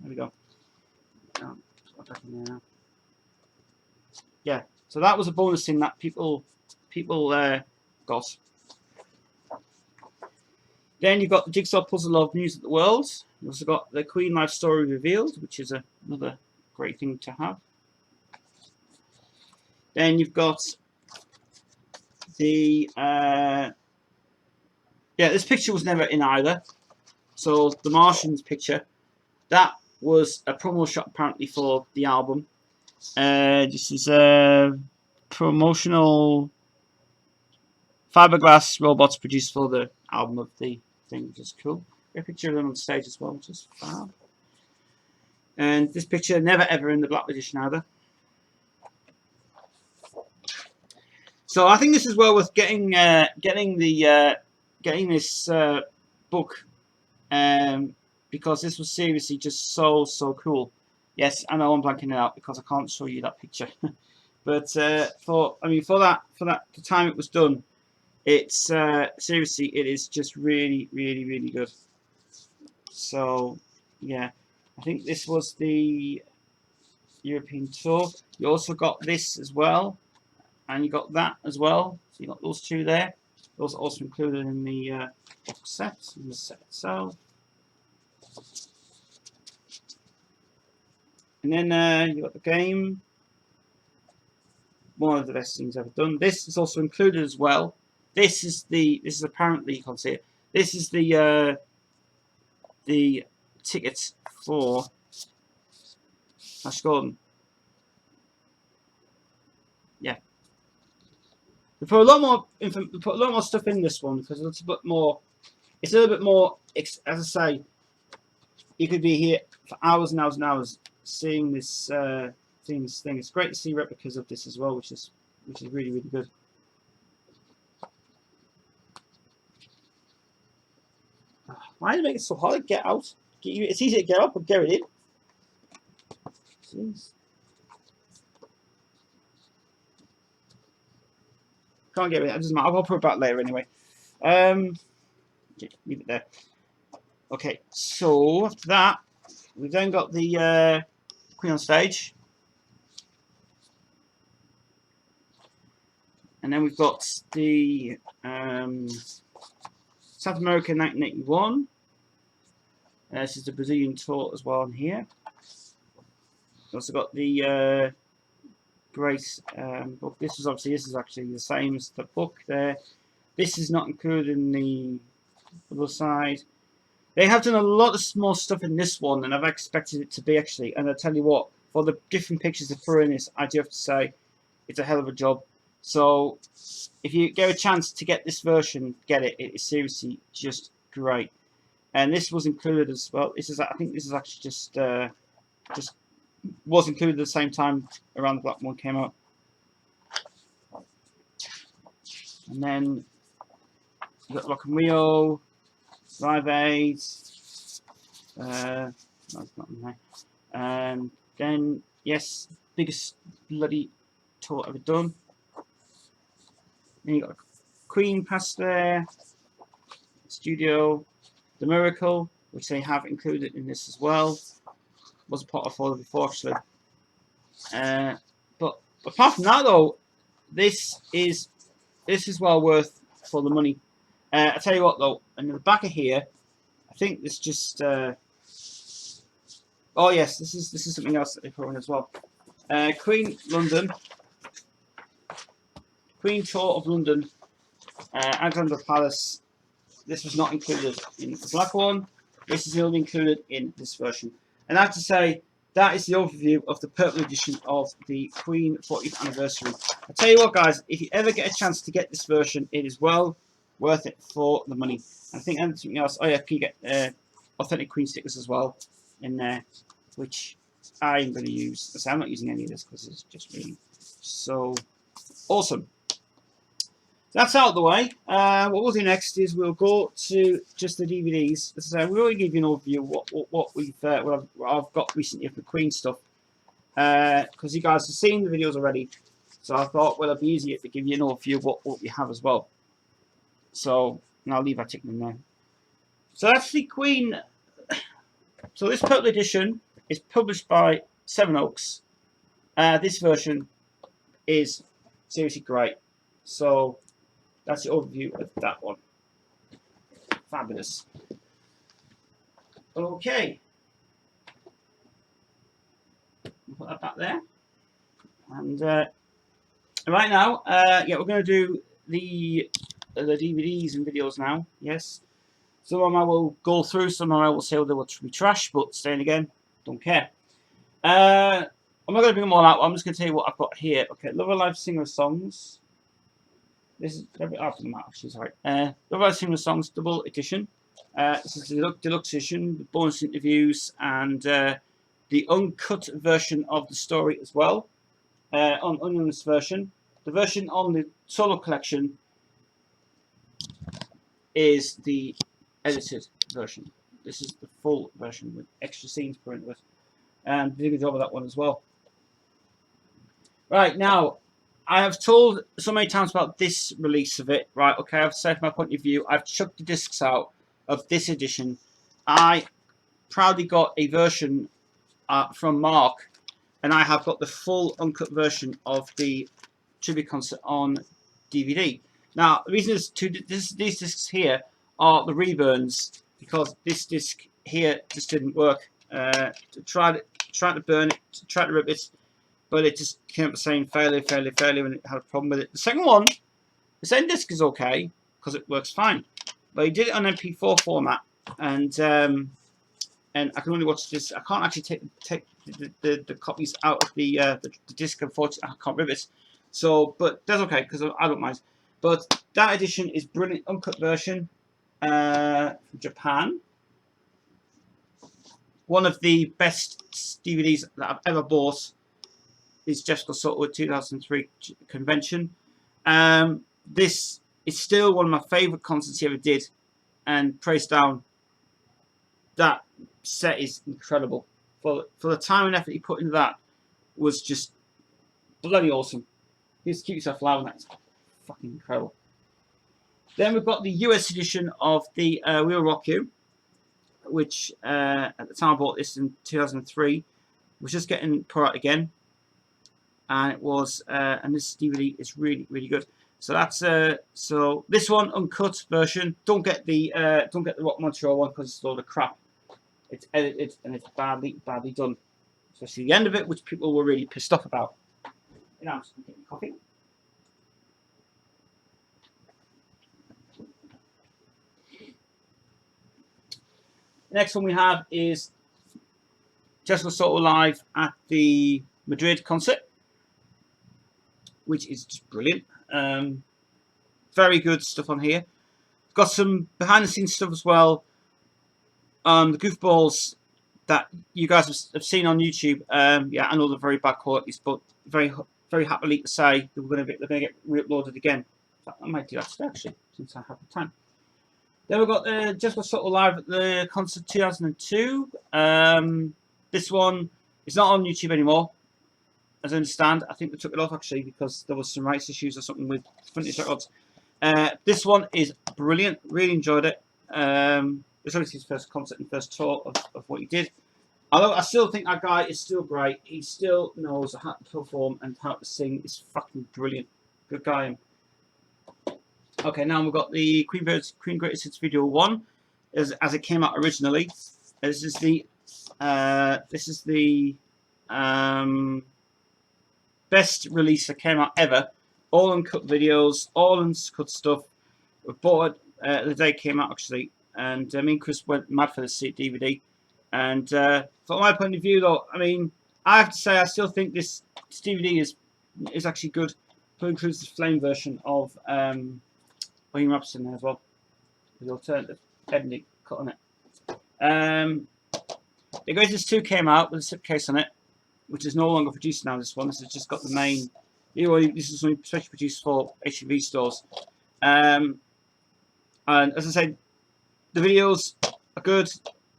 There we go. Yeah. So that was a bonus thing that people got. Then you've got the Jigsaw Puzzle of News of the World. You've also got the Queen Life Story Revealed, which is another great thing to have. Then you've got the this picture was never in either. So the Martians picture, that was a promo shot apparently for the album. This is a promotional fiberglass robots produced for the album of the thing, which is cool. A picture of them on stage as well, which is fab. And this picture never ever in the black edition either. So I think this is well worth getting this book, because this was seriously just so cool. Yes, I know I'm blanking it out because I can't show you that picture. But for the time it was done, it's seriously, it is just really good. So yeah, I think this was the European tour. You also got this as well, and you got that as well. So you got those two there. Those are also included in the box set, in the set itself. And then you got the game. One of the best things ever done. This is also included as well. This is apparently, you can't see it. This is the tickets for Flash Gordon. Yeah, they put a lot more stuff in this one because it's a little bit more. As I say, you could be here for hours and hours and hours seeing this thing. It's great to see replicas of this as well, which is really good. Why do you make it so hard to get out? It's easy to get up, but get it in. Jeez. Can't get it. It doesn't matter. I'll put it back later anyway. Leave it there. Okay, so after that, we've then got the Queen on stage. And then we've got the South America 1981. This is the Brazilian tour as well on here. We've also got the Grace book. This is actually the same as the book there. This is not included in the other side. They have done a lot of small stuff in this one than I've expected it to be actually. And I tell you what, for the different pictures they threw in this, I do have to say it's a hell of a job. So if you get a chance to get this version, get it. It is seriously just great. And this was included as well. I think this is actually just was included at the same time around the black one came out. And then you've got Rock and Rio, Live Aid. That's not in there. And then, yes, biggest bloody tour ever done. Then you got Queen past there, Studio, The Miracle, which they have included in this as well. Was a part of folder before actually. But apart from that though, this is well worth for the money. I tell you what though, and in the back of here, I think this just. Oh yes, this is something else that they put in as well. Queen London, Queen Tour of London, Alexandra Palace. This was not included in the black one. This is only included in this version. And I have to say, that is the overview of the purple edition of the Queen 40th anniversary. I tell you what, guys, if you ever get a chance to get this version, it is well worth it for the money. I think anything else. Oh yeah, you get authentic Queen stickers as well in there, which I'm going to use. So I'm not using any of this because it's just really so awesome. That's out of the way. What we'll do next is we'll go to just the DVDs. As I say, we'll give you an overview of what I've got recently of the Queen stuff, because you guys have seen the videos already. So I thought, well, it'd be easier to give you an overview of what we have as well. So, and I'll leave that ticking in there. So that's the Queen. So this purple edition is published by Seven Oaks. This version is seriously great. So that's the overview of that one. Fabulous. Okay. Put that back there. And right now, yeah, we're going to do the DVDs and videos now. Yes. Some of them I will go through. Some of them I will say they will be trash, but staying again, don't care. I'm not going to bring them all out. I'm just going to tell you what I've got here. Okay, Love Alive Singer Songs. This is actually sorry. Love Alive Singer Songs Double Edition. This is the deluxe edition, the bonus interviews, and the uncut version of the story as well. On this version, the version on the solo collection is the edited version. This is the full version with extra scenes put into it, and did a good job of that one as well. Right now, I have told so many times about this release of it. Right, okay, I've said my point of view. I've chucked the discs out of this edition. I proudly got a version from Mark, and I have got the full uncut version of the tribute concert on DVD. Now, the reason is these discs here are the reburns, because this disc here just didn't work. Tried to burn it, tried to rip it, but it just came up saying failure, and it had a problem with it. The second one, the same disc is okay because it works fine, but he did it on MP4 format, and I can only watch this. I can't actually take the copies out of the disc. Unfortunately, I can't rip it. So, but that's okay because I don't mind. But that edition is brilliant, uncut version from Japan. One of the best DVDs that I've ever bought is Jessica Soto 2003 convention. This is still one of my favourite concerts he ever did, and praise down. That set is incredible. For the time and effort he put into that was just bloody awesome. Just keep yourself loud, that's fucking incredible. Then we've got the US edition of the We'll Rock You, which at the time I bought this in 2003 was just getting put out again, and it was and this DVD is really good. So that's so this one uncut version. Don't get the Rock Montreal one because it's a load of crap. It's edited and it's badly done, especially the end of it, which people were really pissed off about. You know, I'm just getting coffee. The next one we have is Jessica Soto live at the Madrid concert, which is just brilliant. Very good stuff on here. Got some behind the scenes stuff as well. The goofballs that you guys have seen on YouTube. Yeah, I know they're very bad qualities, but very happily to say that they're going to get re-uploaded again. I might do that today actually, since I have the time. Then we've got just got sort of live at the concert 2002. This one is not on YouTube anymore, as I understand. I think they took it off actually because there was some rights issues or something with frontage records. This one is brilliant. Really enjoyed it. It's obviously his first concert and first tour of what he did. Although I still think that guy is still great. He still knows how to perform and how to sing. It's fucking brilliant. Good guy. Okay, now we've got the Queen Greatest Hits Video 1 as it came out originally. This is the best release that came out ever. All uncut videos, all uncut stuff. We bought it the day it came out actually, and me and Chris went mad for the DVD. And from my point of view, though, I mean, I have to say I still think this DVD is actually good. It includes the flame version of William Robson there as well, with the alternative editing cut on it. The Greatest 2 came out with a slipcase on it, which is no longer produced now. This one, this has just got the main. This is something especially produced for HMV stores. And as I said, the videos are good.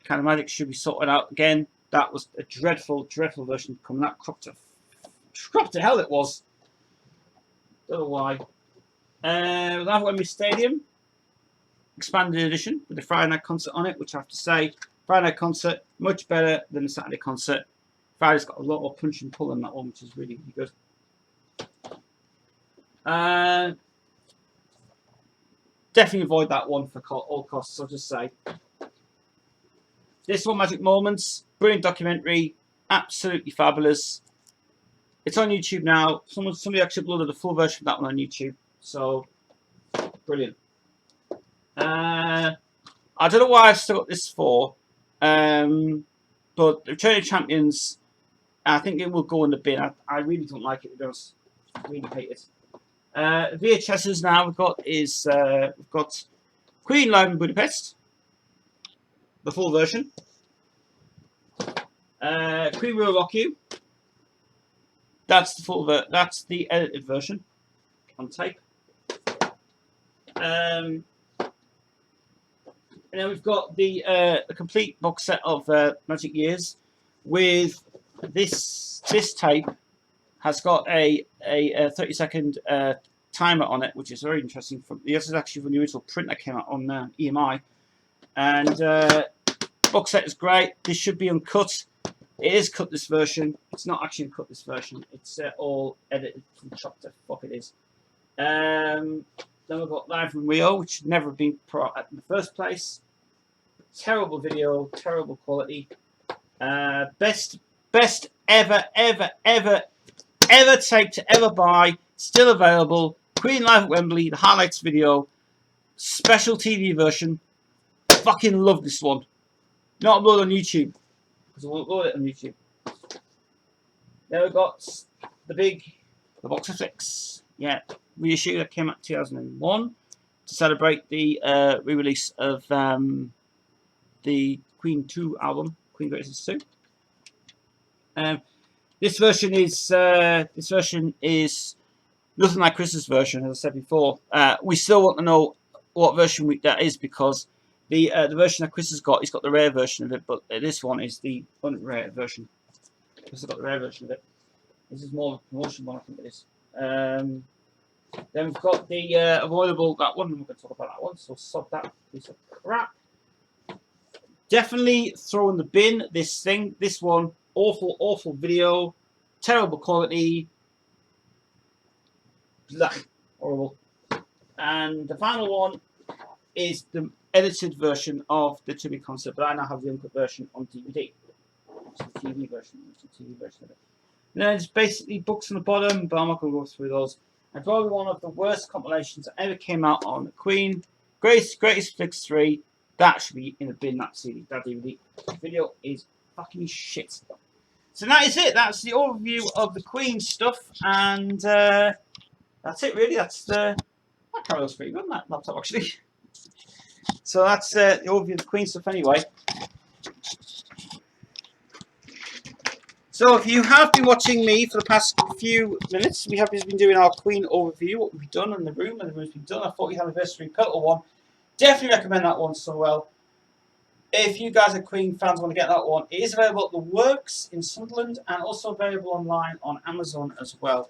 Kind of Magic should be sorted out again. That was a dreadful, dreadful version coming out. Cropped to hell it was. Don't know why. We'll have Wembley Stadium expanded edition with the Friday night concert on it, which I have to say, Friday night concert much better than the Saturday concert. Friday's got a lot more punch and pull in that one, which is really, really good. Definitely avoid that one for all costs, I'll just say. This one, Magic Moments, brilliant documentary, absolutely fabulous. It's on YouTube now. Somebody actually uploaded the full version of that one on YouTube, so brilliant. I don't know why I've still got this for, but the Return of Champions, I think it will go in the bin. I really don't like it. I really hate it. VHSs now we've got Queen Live in Budapest, the full version. Queen Will Rock You. That's the that's the edited version on tape. And then we've got the complete box set of Magic Years with this tape has got a 30-second timer on it, which is very interesting. This is actually from the original print that came out on EMI, and box set is great. This should be uncut. It is cut, this version. It's not actually cut, this version. It's all edited from chopped to fuck it is. Then we've got Live from Rio, which should never have been put out in the first place. Terrible video, terrible quality. Best ever tape to ever buy. Still available. Queen Live at Wembley, the highlights video. Special TV version. Fucking love this one. Not upload on YouTube, because I won't upload it on YouTube. Then we've got the box of six. Yeah, reissue that came out in 2001 to celebrate the re-release of the Queen 2 album, Queen Greatest 2. This version is nothing like Chris's version, as I said before. We still want to know what version that is, because the version that Chris has got, he's got the rare version of it, but this one is the unrare version. Chris has got the rare version of it. This is more of a promotion one, I think it is. Then we've got the avoidable, that one. We're going to talk about that one, so sod that piece of crap. Definitely throw in the bin this thing. This one, awful video, terrible quality, horrible. And the final one is the edited version of the To Be concert, but I now have the uncut version on DVD. It's the TV version. It's the TV version of it. And then it's basically books on the bottom, but I'm not going to go through those. And probably one of the worst compilations that ever came out on Queen, Greatest Flicks 3. That should be in the bin, that CD, that DVD. The video is fucking shit. So that is it. That's the overview of the Queen stuff, and that's it really. That's that camera looks pretty good on that laptop actually. So that's the overview of the Queen stuff anyway. So if you have been watching me for the past few minutes, we have just been doing our Queen overview, what we've done in the room, and the room's been done. Our 40th anniversary Total one. Definitely recommend that one so well. If you guys are Queen fans want to get that one, it is available at the Works in Sunderland and also available online on Amazon as well.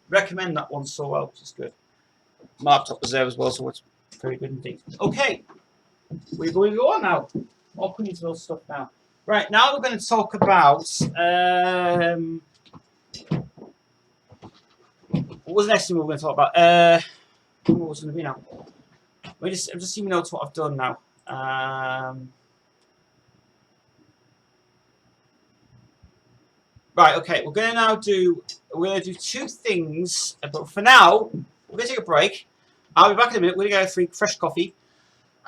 Recommend that one so well, which is good. My laptop was there as well, so it's very good indeed. Okay, we're going to go on now. More Queensville stuff now. Right, now we're going to talk about what was the next thing we were going to talk about? What was it going to be now? I'm just seeing notes what I've done now. Right, okay, we're going to do two things, but for now, we're going to take a break. I'll be back in a minute. We're going to get a fresh coffee.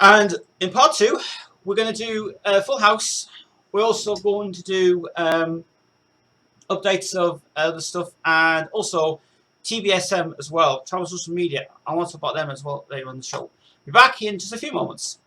And in part two, we're going to do Full House. We're also going to do updates of other stuff and also TBSM as well, Travel Social Media. I want to talk about them as well later on the show. Be back in just a few moments.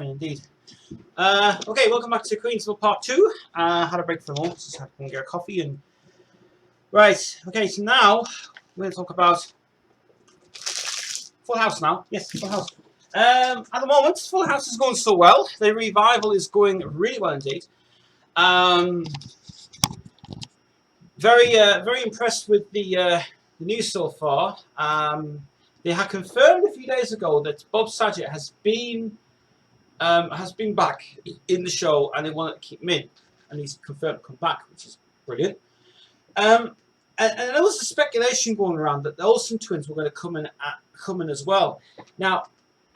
Indeed. Okay, welcome back to Queensville Part 2. Had a break for a moment, just had to get a coffee and... Right, okay, so now we're going to talk about Full House now. Yes, Full House. At the moment, Full House is going so well. The revival is going really well indeed. Very impressed with the news so far. They had confirmed a few days ago that Bob Saget has been back in the show, and they wanted to keep him in, and he's confirmed to come back, which is brilliant. And there was a speculation going around that the Olsen twins were going to come in as well. Now,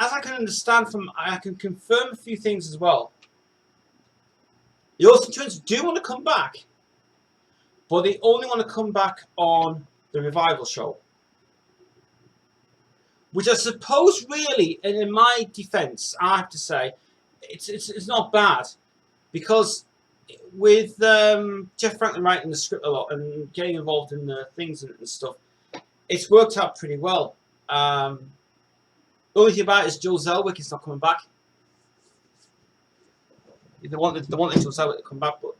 as I can understand I can confirm a few things as well. The Olsen twins do want to come back, but they only want to come back on the revival show. Which I suppose really, and in my defence, I have to say, it's not bad. Because with Jeff Franklin writing the script a lot and getting involved in the things and stuff, it's worked out pretty well. The only thing about it is Joel Zellweger is not coming back. They wanted Joel Zellweger to come back, but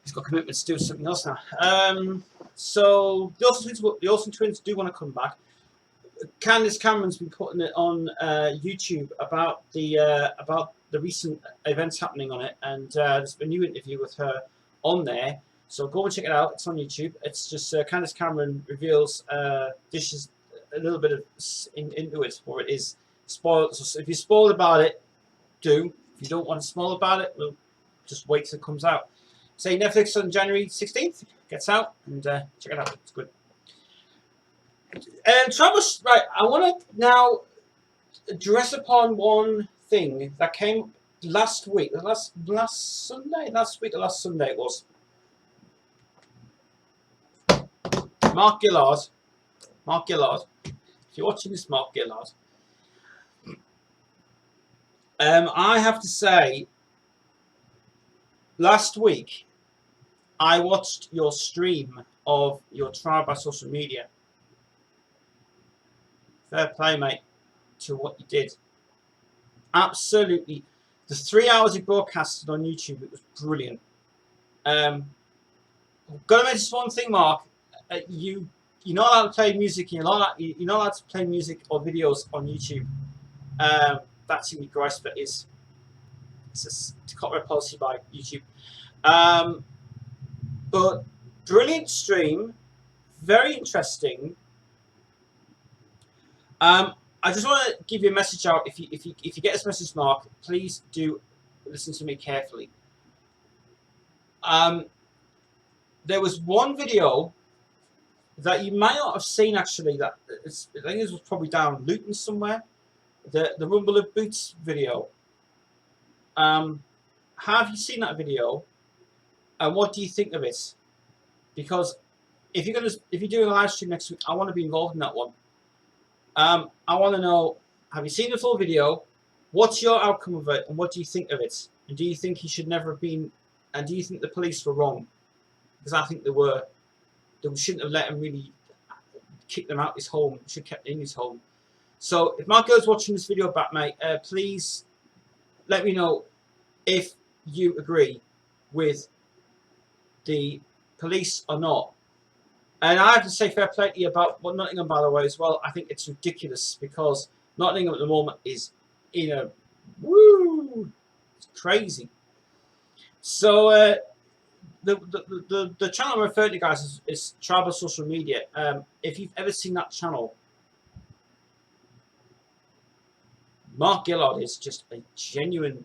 he's got commitments to do something else now. So the Olsen twins do want to come back. Candace Cameron's been putting it on YouTube about the recent events happening on it, and there's a new interview with her on there. So go and check it out. It's on YouTube. It's just Candace Cameron reveals dishes a little bit of into it, or it is spoiled. So if you're spoiled about it, do. If you don't want to spoil about it, we'll just wait till it comes out. Say Netflix on January 16th gets out, and check it out. It's good. And Travis, right, I want to now address upon one thing that came last week, last Sunday it was. Mark Gillard, if you're watching this, Mark Gillard, I have to say, last week, I watched your stream of your trial by social media. Fair play, mate, to what you did. Absolutely. The 3 hours you broadcasted on YouTube, it was brilliant. I've got to mention one thing, Mark. You're not allowed to play music. You're not allowed to play music or videos on YouTube. That's in your grace, but it's a copyright policy by YouTube. But brilliant stream, very interesting. I just want to give you a message out. If you get this message, Mark, please do listen to me carefully. There was one video that you might not have seen actually. I think it was probably down Luton somewhere. The Rumble of Boots video. Have you seen that video? And what do you think of it? Because if you're doing a live stream next week, I want to be involved in that one. I want to know, have you seen the full video? What's your outcome of it? And what do you think of it? And do you think he should never have been... And do you think the police were wrong? Because I think they were. They shouldn't have let him really kick them out his home. They should have kept him in his home. So if Mark Girl's watching this video back, mate, please let me know if you agree with the police or not. And I have to say fair play to you about Nottingham, by the way, as well. I think it's ridiculous because Nottingham at the moment is in a woo. It's crazy. So the channel I'm referring to, guys, is Tribal Social Media. If you've ever seen that channel, Mark Gillard is just a genuine,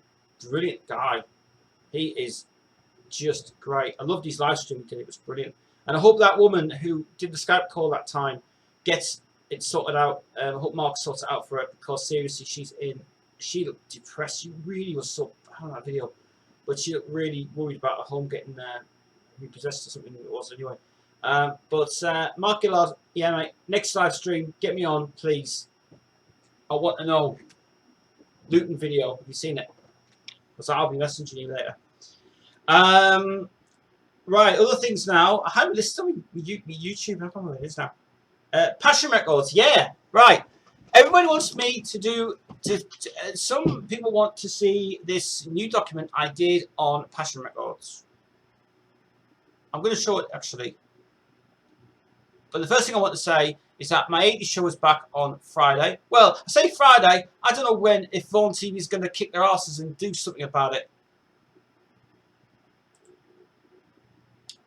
brilliant guy. He is just great. I loved his live stream because it was brilliant. And I hope that woman who did the Skype call that time gets it sorted out. I hope Mark sorts it out for her because seriously, she looked depressed. She really was so bad on that video. But she looked really worried about her home getting repossessed or something it was anyway. But Mark Gillard, yeah, mate, next live stream, get me on, please. I want to know. Luton video, have you seen it? Because I'll be messaging you later. Right, other things now. I haven't listed on YouTube. I don't know what it is now. Passion Records, yeah, right. Everybody wants me to do some people want to see this new document I did on Passion Records. I'm going to show it actually. But the first thing I want to say is that my 80s show is back on Friday. Well, I say Friday. I don't know when, if Vaughan TV is going to kick their asses and do something about it.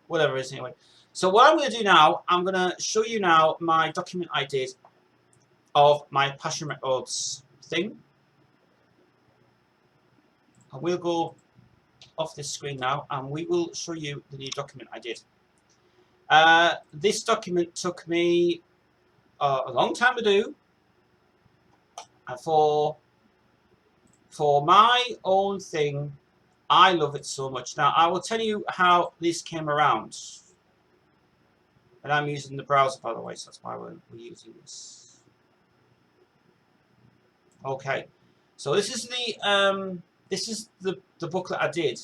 Whatever it is, anyway. So what I'm going to do now, I'm going to show you now my document I did of my Passion Records thing. And we'll go off this screen now, and we will show you the new document I did. This document took me a long time to do, and for my own thing, I love it so much. Now I will tell you how this came around, and I'm using the browser, by the way, so that's why we're using this. Okay, so this is the booklet I did.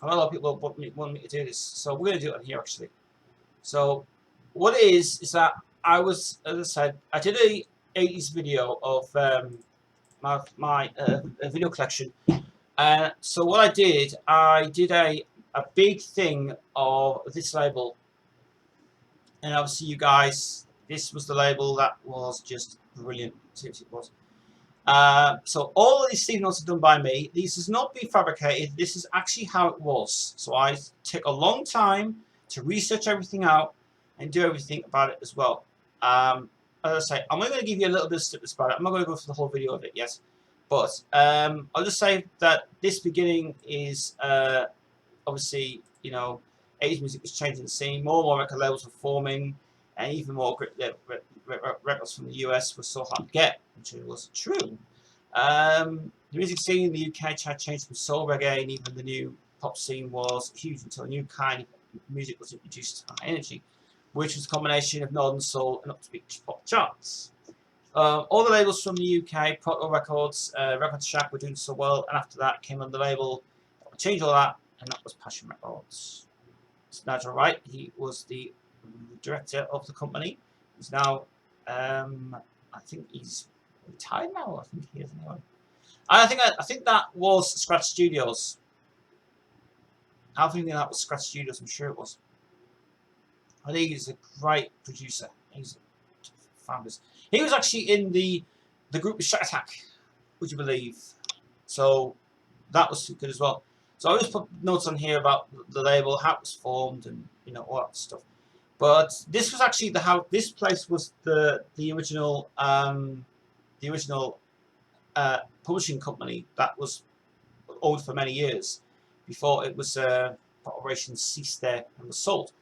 A lot of people want me to do this, so we're going to do it on here actually. So what it is that as I said, I did a 80s video of my video collection. So what I did a big thing of this label, and obviously you guys, this was the label that was just brilliant. Seriously, it was. So all of these sleeve notes are done by me. These has not been fabricated. This is actually how it was. So I took a long time to research everything out and do everything about it as well. As I say, I'm only going to give you a little bit of snippets about it. I'm not going to go through the whole video of it, yes. But I'll just say that this beginning is obviously, you know, 80s music was changing the scene. More and more record labels were forming, and even more records from the US were so hard to get, which was true. The music scene in the UK had changed from soul reggae, and even the new pop scene was huge until a new kind of music was introduced to high energy, which was a combination of northern soul and upbeat pop charts. All the labels from the UK, Proto Records, Record Shack were doing so well, and after that came on the label, changed all that, and that was Passion Records. So Nigel Wright, he was the director of the company. He's now, I think he's retired now. I think he is anyway. I think that was Scratch Studios. I think that was Scratch Studios. I'm sure it was. I think he's a great producer. He's fabulous. He was actually in the group of Shack Attack, would you believe? So that was good as well. So I just put notes on here about the label, how it was formed, and you know all that stuff. But this was actually how this place was the original publishing company that was owned for many years before it was operations ceased there and was sold.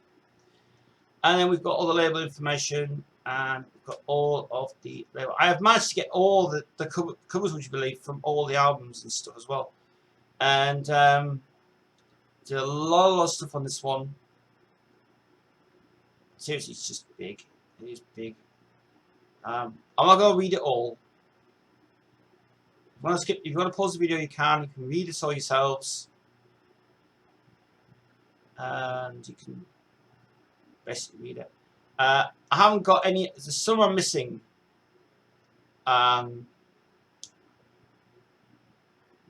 And then we've got all the label information, and we've got all of the label. I have managed to get all the covers, would you believe, from all the albums and stuff as well. And did a lot of stuff on this one. Seriously, it's just big. It is big. I'm not going to read it all. If you want to skip, if you want to pause the video, you can. You can read it all yourselves, and you can basically read it. I haven't got any. There's some I'm missing.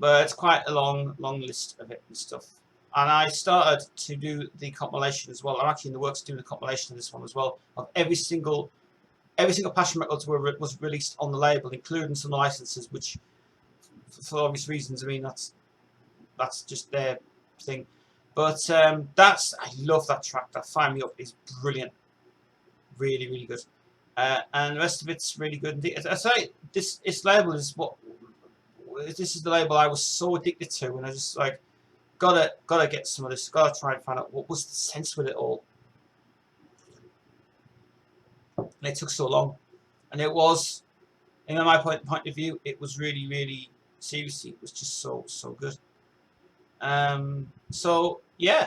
But it's quite a long list of it and stuff. And I started to do the compilation as well. I'm actually in the works doing the compilation of this one as well. Of every single Passion Records was released on the label, including some licenses, which, for obvious reasons, I mean that's just their thing. But I love that track. That Fire Me Up is brilliant, really good. And the rest of it's really good. As I say, this label is this is the label I was so addicted to, and I just like gotta get some of this. Gotta try and find out what was the sense with it all. And it took so long, and it was, in my point of view, it was really seriously. It was just so good. So yeah,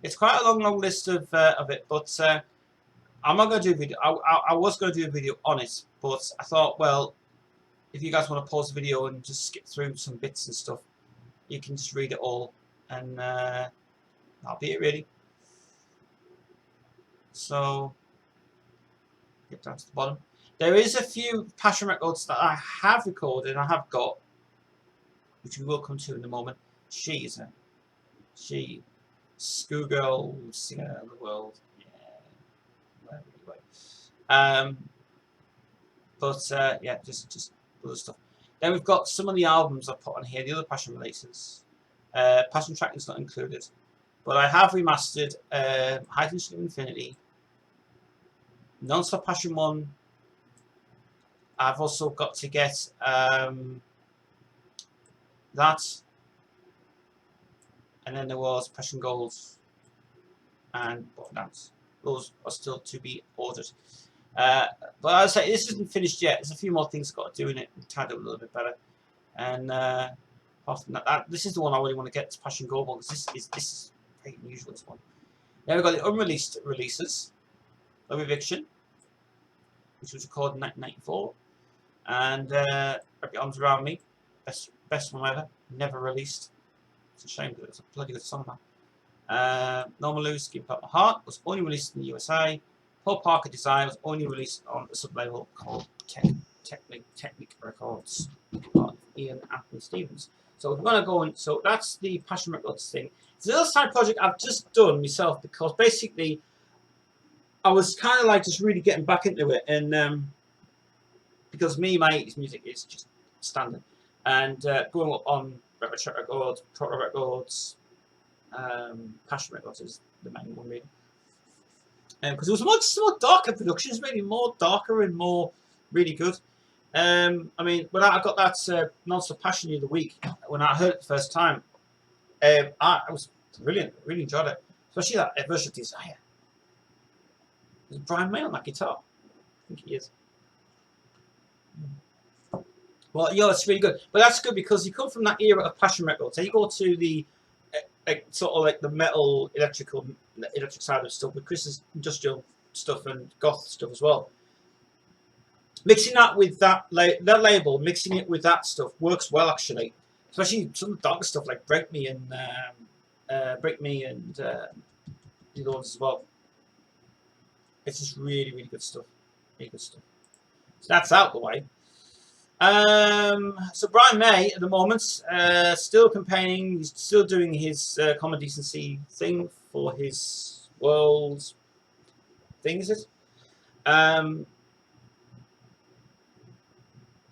it's quite a long list of it, but I'm not going to do a video. I was going to do a video on it, but I thought, well, if you guys want to pause the video and just skip through some bits and stuff, you can just read it all, and that'll be it really. So get down to the bottom. There is a few passion records that I have recorded and I have got, which we will come to in a moment. She is a schoolgirl singer of the world. Yeah, anyway. Yeah, just other stuff. Then we've got some of the albums I put on here, the other Passion releases. Passion tracking's not included, but I have remastered High Tension Infinity, Non-Stop Passion 1. I've also got to get that, and then there was Passion Gold and Bottom Dance. Those are still to be ordered. But as I say, this isn't finished yet. There's a few more things I've got to do in it and tidy up a little bit better. And apart from that, this is the one I really want to get, this Passion Gold one, because this is very unusual, this one. Then we've got the unreleased releases of Eviction, which was recorded in 1994. And Wrap Your Arms Around Me, best one ever, never released. It's a shame because it's a bloody good song, man. Normal Loose, Give Up My Heart was only released in the USA. Paul Parker Design was only released on a sub-label called Technic Records by Ian Anthony Stevens. So if we're going to go in, so that's the Passion Records thing. It's a little side project I've just done myself because basically I was kind of like just really getting back into it, and because my 80s music is just standard, and growing up on Retro Records, Proto Records, Passion Records is the main one really. Because it was much more darker productions, really more darker and more really good. I mean, when I got that Non-Stop Passion the other week, when I heard it the first time, it was brilliant. Really enjoyed it, especially that version of Desire. There's Brian May on that guitar. I think he is. Well, yeah, it's really good. But that's good because you come from that era of Passion Records. So you go to the sort of like the metal electric side of stuff with Chris's industrial stuff and goth stuff as well. Mixing that with that label, mixing it with that stuff works well actually. Especially some darker stuff like Break Me and the other ones as well. It's just really, really good stuff. Really good stuff. So that's out the way. So Brian May at the moment, still campaigning, he's still doing his common decency thing for his world thing, is it?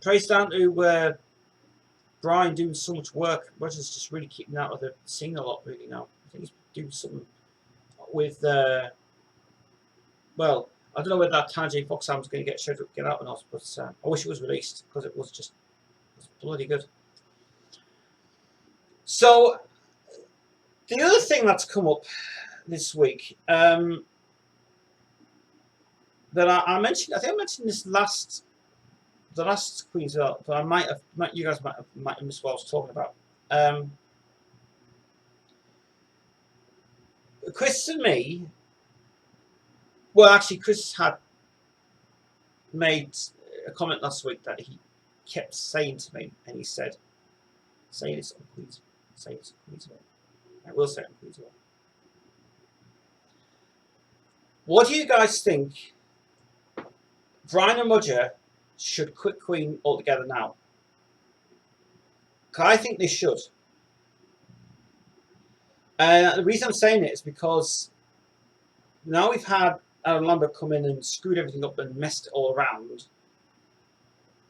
Praise down to Brian doing so much work. Roger's just really keeping out of the scene a lot really now. I think he's doing something with well, I don't know whether that Tanjay Fox album's going to get out or not, but I wish it was released because it was bloody good. So the other thing that's come up this week that I mentioned, I think I mentioned this the last Queensville, but you guys might have missed what I was talking about. Chris and me. Well, actually, Chris had made a comment last week that he kept saying to me, and he said, "Say this on Queensville. Say this on Queensville." I will say it on Queensville. What do you guys think? Brian and Roger should quit Queen altogether now? Because I think they should. The reason I'm saying it is because now we've had Aaron Lambert come in and screwed everything up and messed it all around,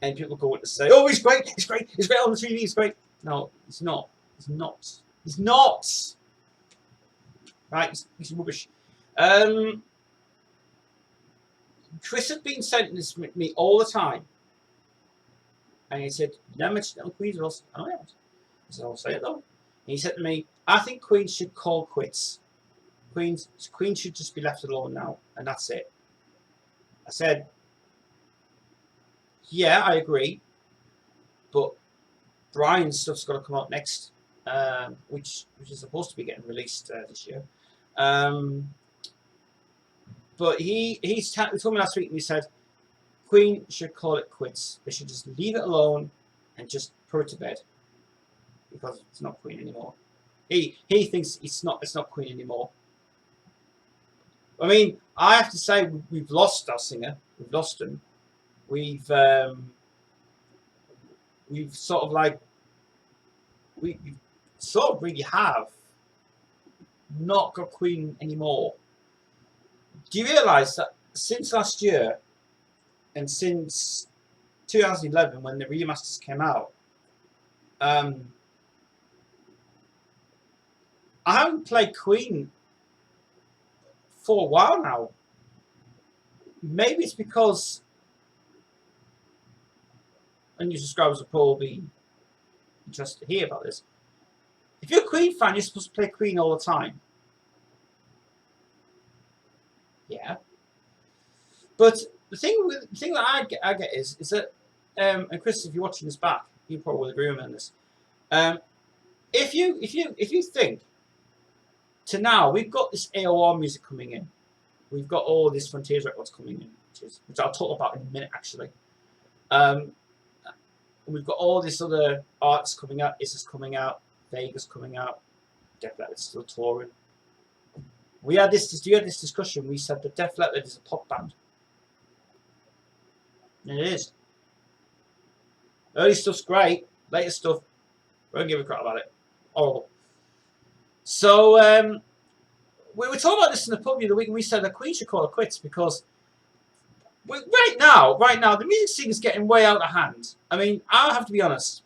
and people go to say, "Oh, he's great, he's great, he's great on the TV, he's great." No, he's not. He's not. He's not. Right? He's rubbish. Chris had been saying this with me all the time, and he said, "You never mentioned it on Queen's Rules." I know I haven't. I said, "I'll say it though." And he said to me, "I think Queen should call quits. Queen should just be left alone now, and that's it." I said, "Yeah, I agree, but Brian's stuff's got to come out next, which is supposed to be getting released this year." But he told me last week, and he said Queen should call it quits. They should just leave it alone and just put it to bed because it's not Queen anymore. He thinks it's not Queen anymore. I mean, I have to say we've lost our singer. We've lost him. we've sort of like we sort of really have not got Queen anymore. Do you realise that since last year and since 2011 when the remasters came out, I haven't played Queen for a while now. Maybe it's because, and new subscribers will probably be interested to hear about this. If you're a Queen fan, you're supposed to play Queen all the time. Yeah. But the thing that I get is that, and Chris, if you're watching this back, you probably will agree with me on this. If you think to now, we've got this AOR music coming in, we've got all this Frontiers records coming in, which I'll talk about in a minute actually. We've got all this other artists coming out. Issa's coming out, Vega's coming out, Def Leppard's still touring. We had this discussion. We said that Def Leppard is a pop band. And it is. Early stuff's great. Later stuff, we don't give a crap about it. Horrible. So we were talking about this in the pub the other week, and we said that Queen should call it quits because right now, the music scene is getting way out of hand. I mean, I have to be honest.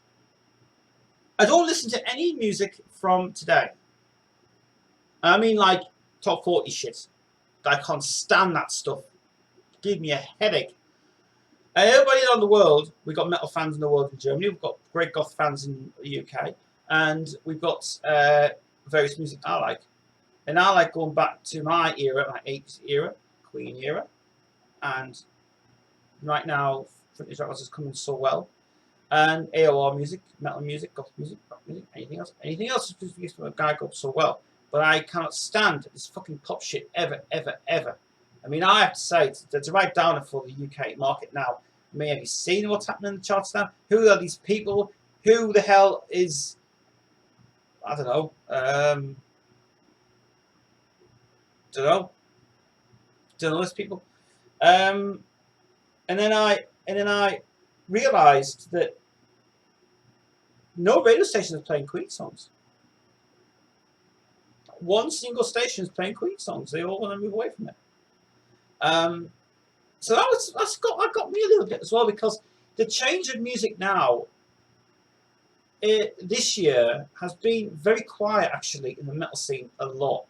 I don't listen to any music from today. I mean, like top 40 shit. I can't stand that stuff. Give me a headache. Everybody around the world, we've got metal fans in the world in Germany, we've got great goth fans in the UK, and we've got various music I like. And I like going back to my era, my 80s era, Queen era, and right now, Frontiers Records is coming so well. And AOR music, metal music, goth music, rock music, anything else is used from a guy go so well. But I cannot stand this fucking pop shit ever. I mean, I have to say, it's a right downer for the UK market now. I mean, have you seen what's happening in the charts now? Who are these people? Who the hell is... I don't know. Don't know these people. And then I realised that no radio station is playing Queen songs. One single station is playing Queen songs. They all want to move away from it. So that got me a little bit as well, because the change of music now this year has been very quiet actually in the metal scene a lot.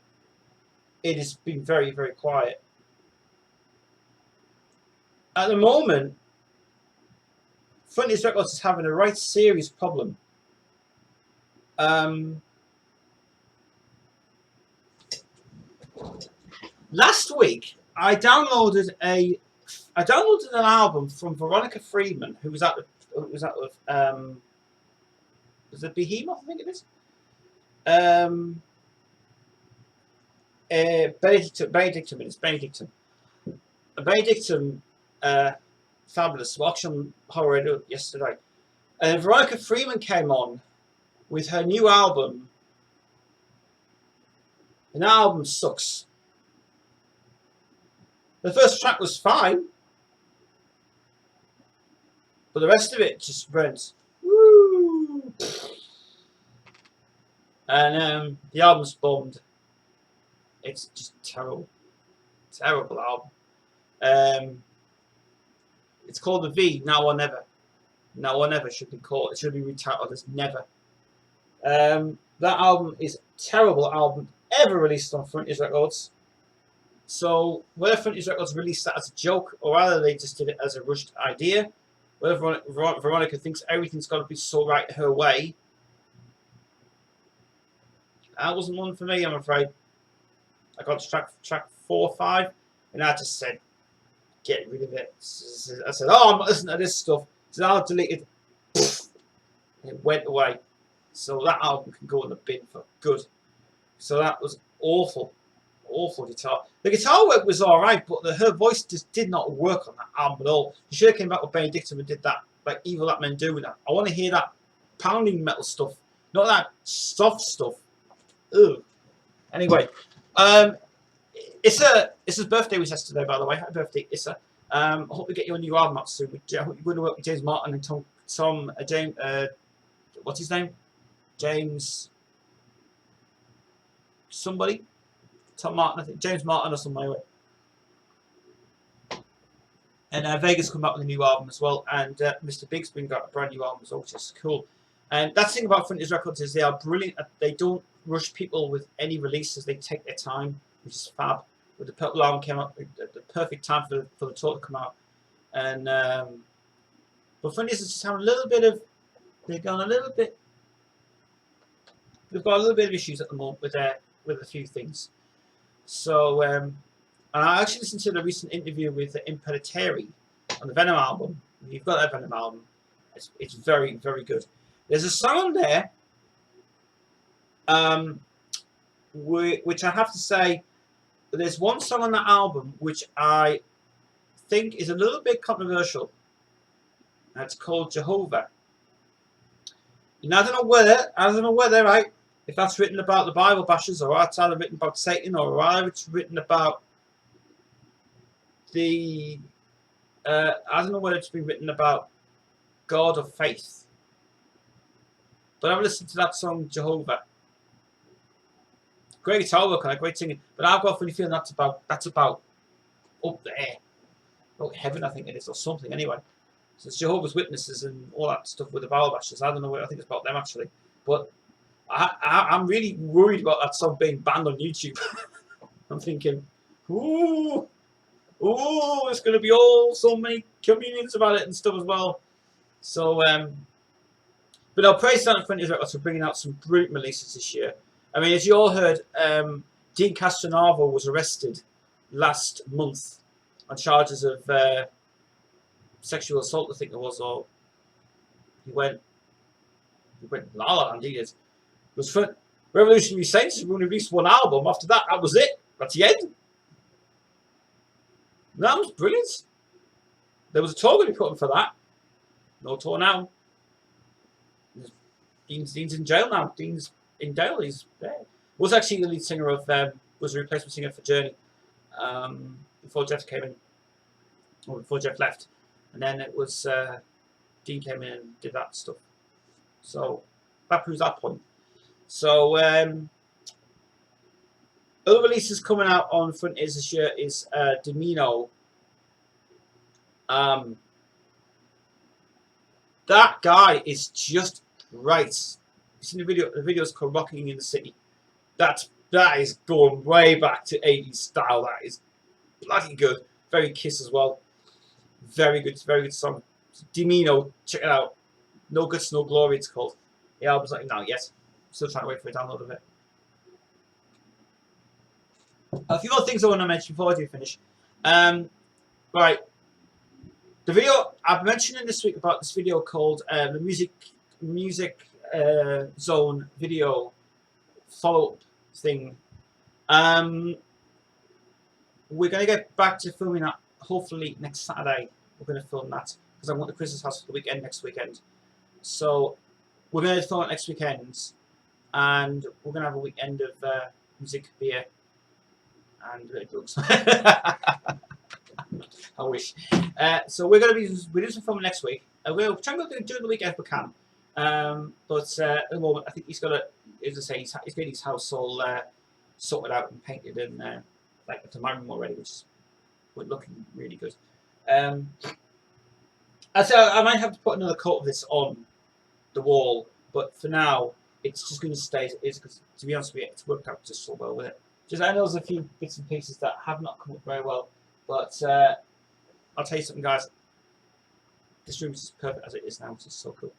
It has been very, very quiet. At the moment, Frontiers Records is having a right serious problem. Last week, I downloaded an album from Veronica Friedman, who was out with was it Behemoth? I think it is. Benedictum. It's Benedictum. Benedictum, fabulous. Watched on Horror Radio yesterday, and Veronica Friedman came on with her new album. And the album sucks. The first track was fine, but the rest of it just went woo. And the album's bombed. It's just terrible album. It's called The V, Now or Never. Now or Never should be called. It should be retitled as Never. That album is a terrible album ever released on Frontiers Records. So whether Frontiers Records released that as a joke, or whether they just did it as a rushed idea, whether Veronica thinks everything's got to be so right her way, that wasn't one for me, I'm afraid. I got to track 4 or 5, and I just said, get rid of it. I said, oh, I'm not listening to this stuff. So I'll delete it. And it went away. So that album can go in the bin for good. So that was awful. Awful guitar. The guitar work was alright, but her voice just did not work on that album at all. She should have came back with Benedictum and did that, like Evil That Men Do with that. I want to hear that pounding metal stuff, not that soft stuff. Ugh. Anyway, Issa's birthday was yesterday, by the way. Happy birthday, Issa. I hope we get your new album out soon. I hope you're going to work with James Martin and James, what's his name? James somebody? Tom Martin, I think. James Martin or something like that. And Vegas come out with a new album as well. And Mr. Big's been got a brand new album as well, which is cool. And that's the thing about Frontiers Records is they are brilliant. They don't rush people with any releases. They take their time, which is fab. With the Purple album came out at the perfect time for the tour to come out. And but Frontiers is just having a little bit of, they've got a little bit of issues at the moment with a few things. So and I actually listened to the recent interview with Imperatori on the Venom album. If you've got that Venom album, it's very, very good. There's a song on there, which I have to say, there's one song on that album which I think is a little bit controversial. And it's called Jehovah. And I don't know whether, right, if that's written about the Bible bashers, or it's either written about Satan, or either it's written about the, I don't know whether it's been written about God or faith. But I've listened to that song, Jehovah. Great guitar work on it, great singing. But I've got a funny feeling that's about up there. Oh, heaven, I think it is, or something anyway. So it's Jehovah's Witnesses and all that stuff with the Bible bashers. I don't know what, I think it's about them actually. But I'm really worried about that song being banned on YouTube. I'm thinking, ooh, it's going to be all so many communions about it and stuff as well. So, but I'll praise Santa Frontiers Records for bringing out some brilliant releases this year. I mean, as you all heard, Dean Castronavo was arrested last month on charges of sexual assault, I think it was, or he went La La Land, he did. It was for Revolutionary Saints, we only released one album. After that, that was it. That's the end. That was brilliant. There was a tour going to be put on for that. No tour now. Dean's in jail now. Dean's in jail. He's there. Was actually the lead singer of, was a replacement singer for Journey before Jeff came in, or before Jeff left. And then it was Dean came in and did that stuff. So that proves that point. So other releases coming out on Frontiers this year is Domino. That guy is just right. You've seen the video. The video's called "Rocking in the City." That is going way back to 80s style. That is bloody good. Very Kiss as well. Very good song. Domino, check it out. No Guts, No Glory, it's called. The album's not out yet. Still trying to wait for a download of it. A few more things I want to mention before I do finish. Right. The video I've mentioned this week about this video called the Music Zone video follow-up thing. We're going to get back to filming that hopefully next Saturday. We're going to film that because I want the Chris's house for the weekend next weekend. So we're going to film it next weekend, and we're going to have a weekend of music, beer, and drugs. I wish. So we're going to be doing some filming next week. We'll try and go during the weekend if we can. But at the moment, I think he's got to, as I say, he's getting his house all sorted out and painted, and like up to my room already, which is looking really good. I might have to put another coat of this on the wall, but for now, it's just going to stay as it is, because to be honest with you, it's worked out just so well with it. Just I know there's a few bits and pieces that have not come up very well, but I'll tell you something, guys. This room is perfect as it is now, which is so cool.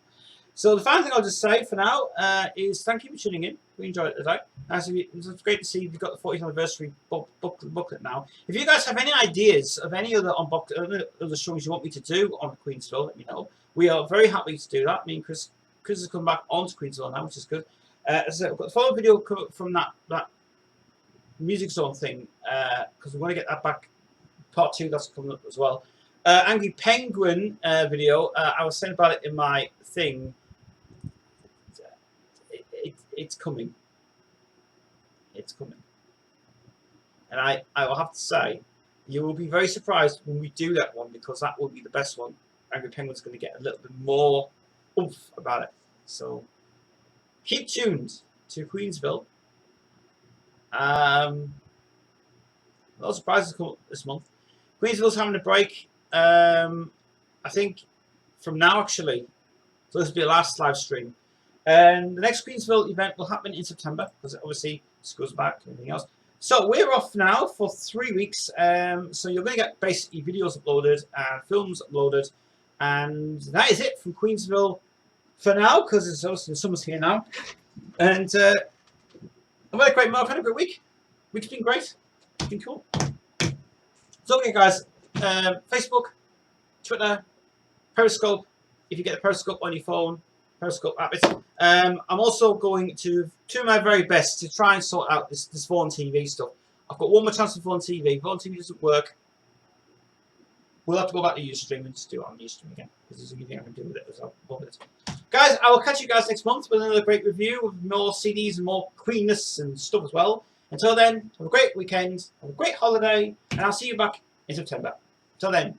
So the final thing I'll just say for now is thank you for tuning in. We enjoyed it today. It's great to see you've got the 40th anniversary booklet now. If you guys have any ideas of any other other shows you want me to do on Queensville, let me know. We are very happy to do that. Me and Chris has come back onto Queensville now, which is good. As I said, we've got the follow-up video from that Music Zone thing, because we want to get that back. Part 2, that's coming up as well. Angry Penguin video, I was saying about it in my thing. It's coming. It's coming. And I will have to say, You will be very surprised when we do that one, because that will be the best one. Angry Penguin's going to get a little bit more oomph about it. So keep tuned to Queensville. No surprises come up this month. Queensville's having a break. I think from now, actually. So this will be the last live stream. And the next Queensville event will happen in September, because obviously school's back and everything else. So we're off now for 3 weeks. So you're going to get basically videos uploaded and films uploaded. And that is it from Queensville for now, because it's obviously the summer's here now. And I've had a great month. I've had a great week. Week's been great. It's been cool. So okay, guys. Facebook, Twitter, Periscope. If you get the Periscope on your phone, Periscope app. I'm also going to do my very best to try and sort out this Vaughan TV stuff. I've got one more chance with Vaughan TV. Vaughan TV doesn't work. We'll have to go back to Ustream and just do it on Ustream again, because there's a new thing I can do with it as well. Guys, I will catch you guys next month with another great review with more CDs and more Queenness and stuff as well. Until then, have a great weekend, have a great holiday, and I'll see you back in September. Until then.